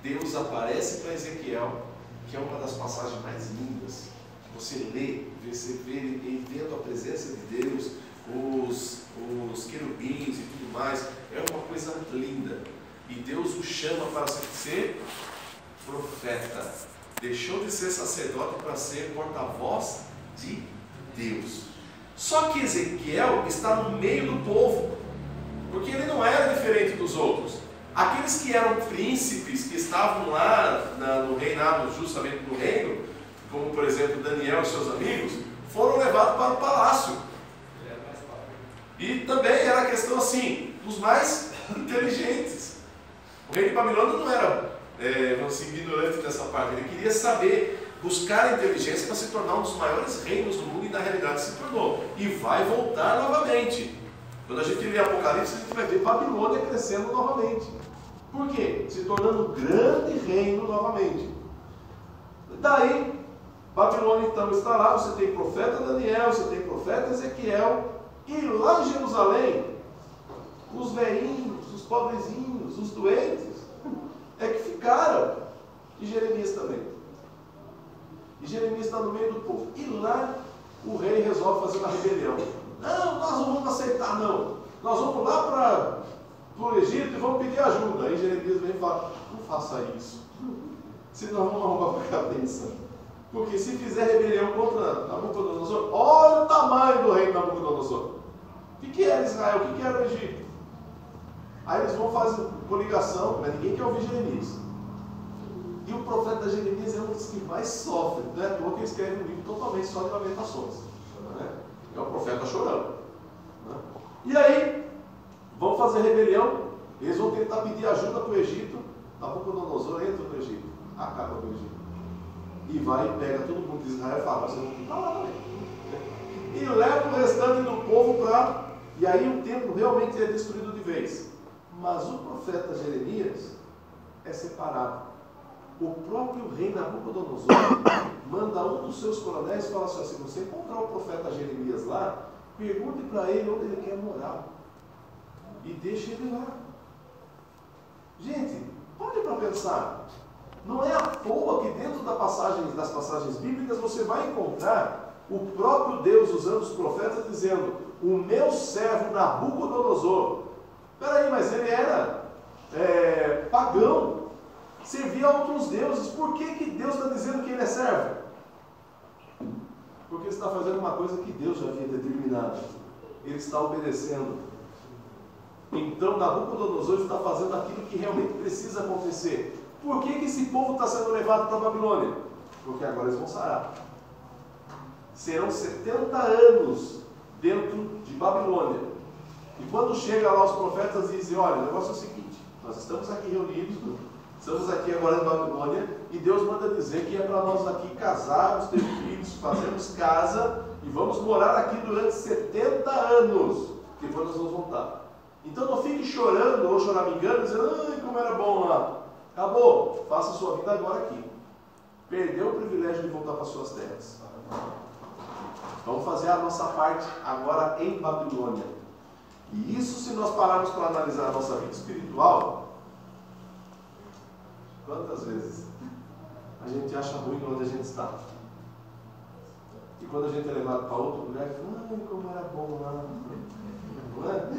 Deus aparece para Ezequiel, que é uma das passagens mais lindas. Você lê, você vê ele vendo a presença de Deus, os querubins e tudo mais, é uma coisa linda. E Deus o chama para ser profeta. Deixou de ser sacerdote para ser porta-voz de Deus. Só que Ezequiel está no meio do povo, porque ele não era diferente dos outros. Aqueles que eram príncipes, que estavam lá no reinado, justamente no reino, como por exemplo Daniel e seus amigos, foram levados para o palácio. E também era a questão assim, dos mais inteligentes. O rei de Babilônia não era, vamos dizer, ignorante dessa parte. Ele queria saber, buscar a inteligência para se tornar um dos maiores reinos do mundo, e na realidade se tornou. E vai voltar novamente. Quando a gente lê Apocalipse, a gente vai ver Babilônia crescendo novamente. Por quê? Se tornando um grande reino novamente. Daí, Babilônia então está lá, você tem profeta Daniel, você tem profeta Ezequiel, e lá em Jerusalém, os velhinhos, os pobrezinhos, os doentes, é que ficaram. E Jeremias também. E Jeremias está no meio do povo. E lá o rei resolve fazer uma rebelião. Não, nós não vamos aceitar, não. Nós vamos lá para o Egito e vamos pedir ajuda. Aí Jeremias vem e fala, não faça isso. Senão vamos arrumar para a cabeça. Porque se fizer rebelião contra Nabucodonosor, olha o tamanho do rei Nabucodonosor. O que era Israel? O que era o Egito? Aí eles vão fazer coligação, mas ninguém quer ouvir Jeremias. E o profeta Jeremias é um dos que mais sofre, não é à toa que ele escreve um livro totalmente só de lamentações. É o profeta chorando. E aí, vão fazer rebelião, eles vão tentar pedir ajuda para o Egito. Nabucodonosor entra no Egito, acaba com o Egito. E vai e pega todo mundo de Israel e fala, vocês vão ficar lá também. E leva o restante do povo para... E aí o templo realmente é destruído de vez. Mas o profeta Jeremias é separado. O próprio rei Nabucodonosor manda um dos seus coronéis e fala assim, se você encontrar o profeta Jeremias lá, pergunte para ele onde ele quer morar. E deixe ele lá. pensar. Não é à toa que dentro das passagens bíblicas você vai encontrar o próprio Deus usando os profetas dizendo: o meu servo Nabucodonosor. Peraí, mas ele era pagão, servia a outros deuses. Por que Deus está dizendo que ele é servo? Porque ele está fazendo uma coisa que Deus já havia determinado. Ele está obedecendo. Então Nabucodonosor está fazendo aquilo que realmente precisa acontecer. Por que esse povo está sendo levado para a Babilônia? Porque agora eles vão sarar. Serão 70 anos dentro de Babilônia. E quando chega lá os profetas dizem: olha, o negócio é o seguinte, nós estamos aqui reunidos, estamos aqui agora em Babilônia, e Deus manda dizer que é para nós aqui casarmos, ter filhos, fazermos casa, e vamos morar aqui durante 70 anos, depois nós vamos voltar. Então não fique chorando ou choramingando, dizendo: ai, como era bom lá. Acabou, faça a sua vida agora aqui. Perdeu o privilégio de voltar para as suas terras. Vamos fazer a nossa parte agora em Babilônia. E isso, se nós pararmos para analisar a nossa vida espiritual, quantas vezes a gente acha ruim onde a gente está? E quando a gente é levado para outro lugar, ai, como era bom lá. Não é?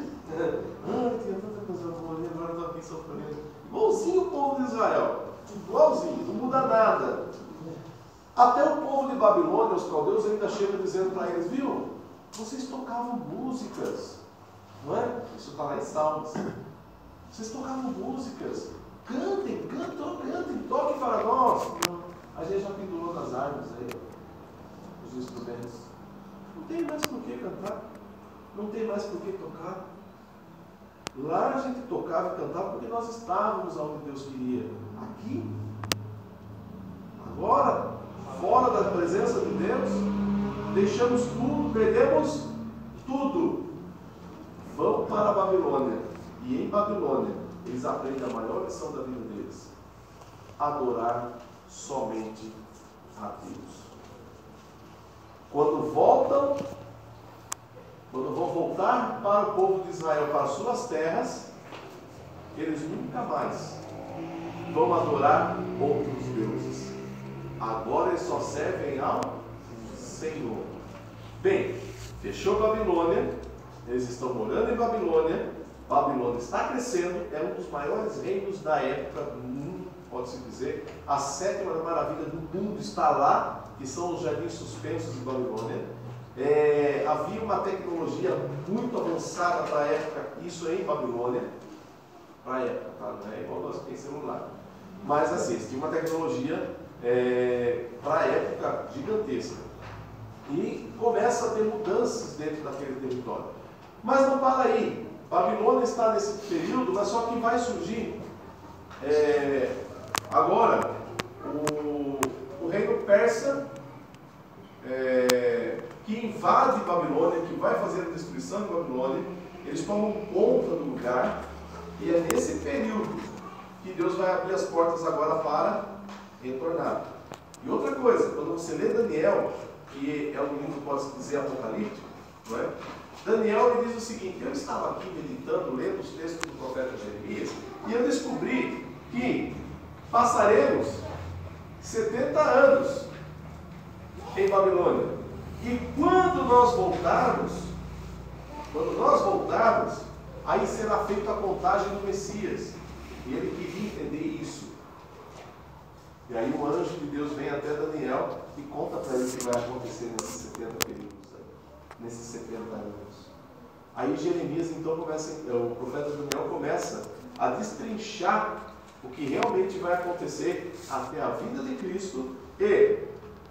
Ai, tinha tanta coisa boa ali, agora estou aqui sofrendo. Igualzinho o povo de Israel. Igualzinho, não muda nada. Até o povo de Babilônia, os caldeus, ainda chegam dizendo para eles: viu, vocês tocavam músicas, não é? Isso está lá em Salmos. Vocês tocavam músicas. Cantem, toquem para nós. A gente já pendurou nas árvores aí os instrumentos. Não tem mais por que cantar. Não tem mais por que tocar. Lá a gente tocava e cantava porque nós estávamos onde Deus queria. Aqui, agora, fora da presença de Deus, deixamos tudo, perdemos tudo. Vão para a Babilônia. E em Babilônia, eles aprendem a maior lição da vida deles: adorar somente a Deus. Quando vão voltar para o povo de Israel, para suas terras, eles nunca mais vão adorar outros deuses. Agora eles só servem ao Senhor. Bem, fechou Babilônia, eles estão morando em Babilônia, Babilônia está crescendo, é um dos maiores reinos da época do mundo, pode-se dizer. A 7ª maravilha do mundo está lá, que são os jardins suspensos de Babilônia. Havia uma tecnologia muito avançada para a época, isso é em Babilônia, para a época, tá? Não é igual nós temos celular. Mas assim, tinha uma tecnologia para a época gigantesca. E começa a ter mudanças dentro daquele território. Mas não para aí. Babilônia está nesse período, mas só que vai surgir agora o reino persa, que invade Babilônia, que vai fazer a destruição de Babilônia. Eles tomam conta do lugar, e é nesse período que Deus vai abrir as portas agora para retornar. E outra coisa, quando você lê Daniel, que é um livro, pode-se dizer, apocalíptico, não é? Daniel ele diz o seguinte: eu estava aqui meditando, lendo os textos do profeta Jeremias, e eu descobri que passaremos 70 anos em Babilônia. E quando nós voltarmos, aí será feita a contagem do Messias. E ele queria entender isso. E aí o anjo de Deus vem até Daniel e conta para ele o que vai acontecer nesses 70 períodos, nesses 70 anos. Aí Jeremias então o profeta Daniel começa a destrinchar o que realmente vai acontecer até a vinda de Cristo e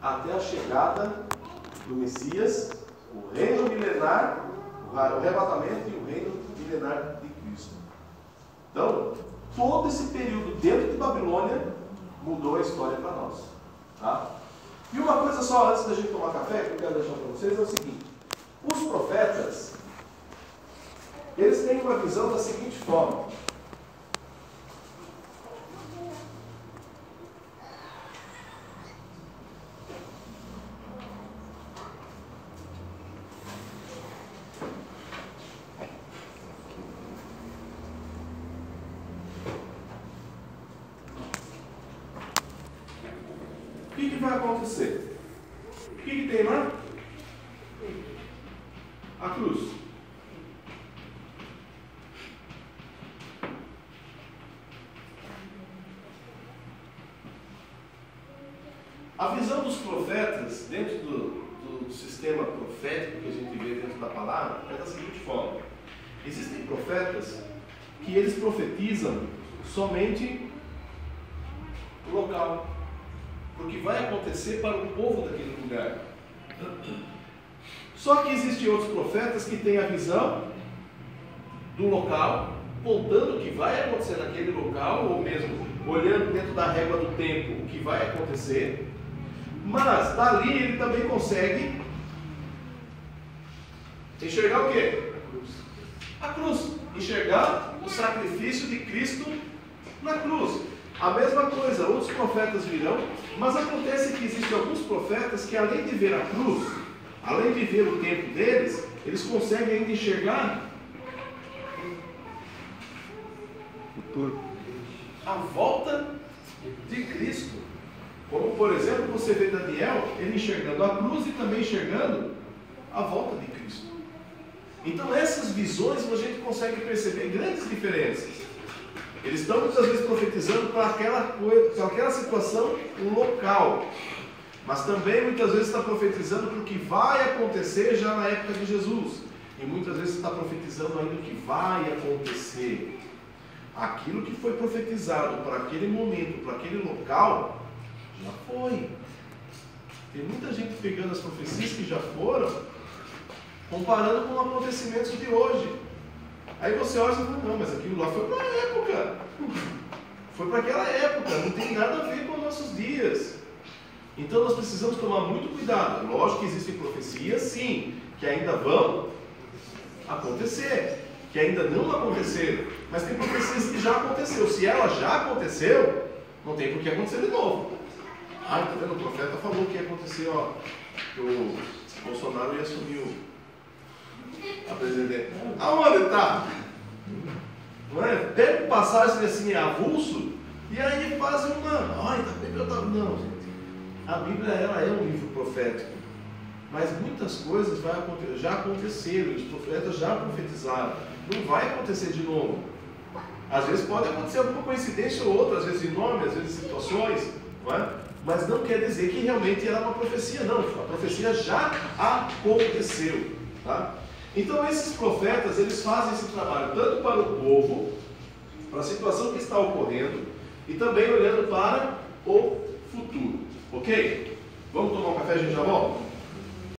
até a chegada do Messias, o reino milenar, o arrebatamento e o reino milenar de Cristo. Então, todo esse período dentro de Babilônia mudou a história para nós. Tá? E uma coisa só antes da gente tomar café, que eu quero deixar para vocês, é o seguinte: os profetas, eles têm uma visão da seguinte forma: que vai acontecer? O que tem lá? A cruz. A visão dos profetas, dentro do sistema profético que a gente vê dentro da palavra, é da seguinte forma. Existem profetas que eles profetizam somente o local, porque vai acontecer para o povo daquele lugar. Só que existem outros profetas que têm a visão do local, contando o que vai acontecer naquele local, ou mesmo olhando dentro da régua do tempo o que vai acontecer, mas dali ele também consegue enxergar o quê? A cruz. Enxergar o sacrifício de Cristo na cruz. A mesma coisa, outros profetas virão, mas acontece que existem alguns profetas que, além de ver a cruz, além de ver o tempo deles, eles conseguem ainda enxergar a volta de Cristo. Como, por exemplo, você vê Daniel, ele enxergando a cruz e também enxergando a volta de Cristo. Então, essas visões a gente consegue perceber grandes diferenças. Eles estão muitas vezes profetizando para aquela situação local, mas também muitas vezes está profetizando para o que vai acontecer já na época de Jesus, e muitas vezes está profetizando ainda o que vai acontecer. Aquilo que foi profetizado para aquele momento, para aquele local, já foi. Tem muita gente pegando as profecias que já foram, comparando com acontecimentos de hoje. Aí você olha e fala, não, mas aquilo lá foi para a época. Foi para aquela época, não tem nada a ver com os nossos dias. Então nós precisamos tomar muito cuidado. Lógico que existem profecias, sim, que ainda vão acontecer, que ainda não aconteceram. Mas tem profecias que já aconteceu. Se ela já aconteceu, não tem por que acontecer de novo. Ah, tá vendo? O profeta falou que ia acontecer, ó, que o Bolsonaro ia assumir a presidência. Aonde está? Não é? Pega um passagem assim avulso e aí fazem uma. Ai, tá bem que eu tava. Não, gente. A Bíblia ela é um livro profético. Mas muitas coisas já aconteceram, os profetas já profetizaram. Não vai acontecer de novo. Às vezes pode acontecer alguma coincidência ou outra, às vezes em nome, às vezes em situações, não é? Mas não quer dizer que realmente era uma profecia, não. A profecia já aconteceu. Tá? Então esses profetas, eles fazem esse trabalho tanto para o povo, para a situação que está ocorrendo, e também olhando para o futuro. Ok? Vamos tomar um café, a gente já volta?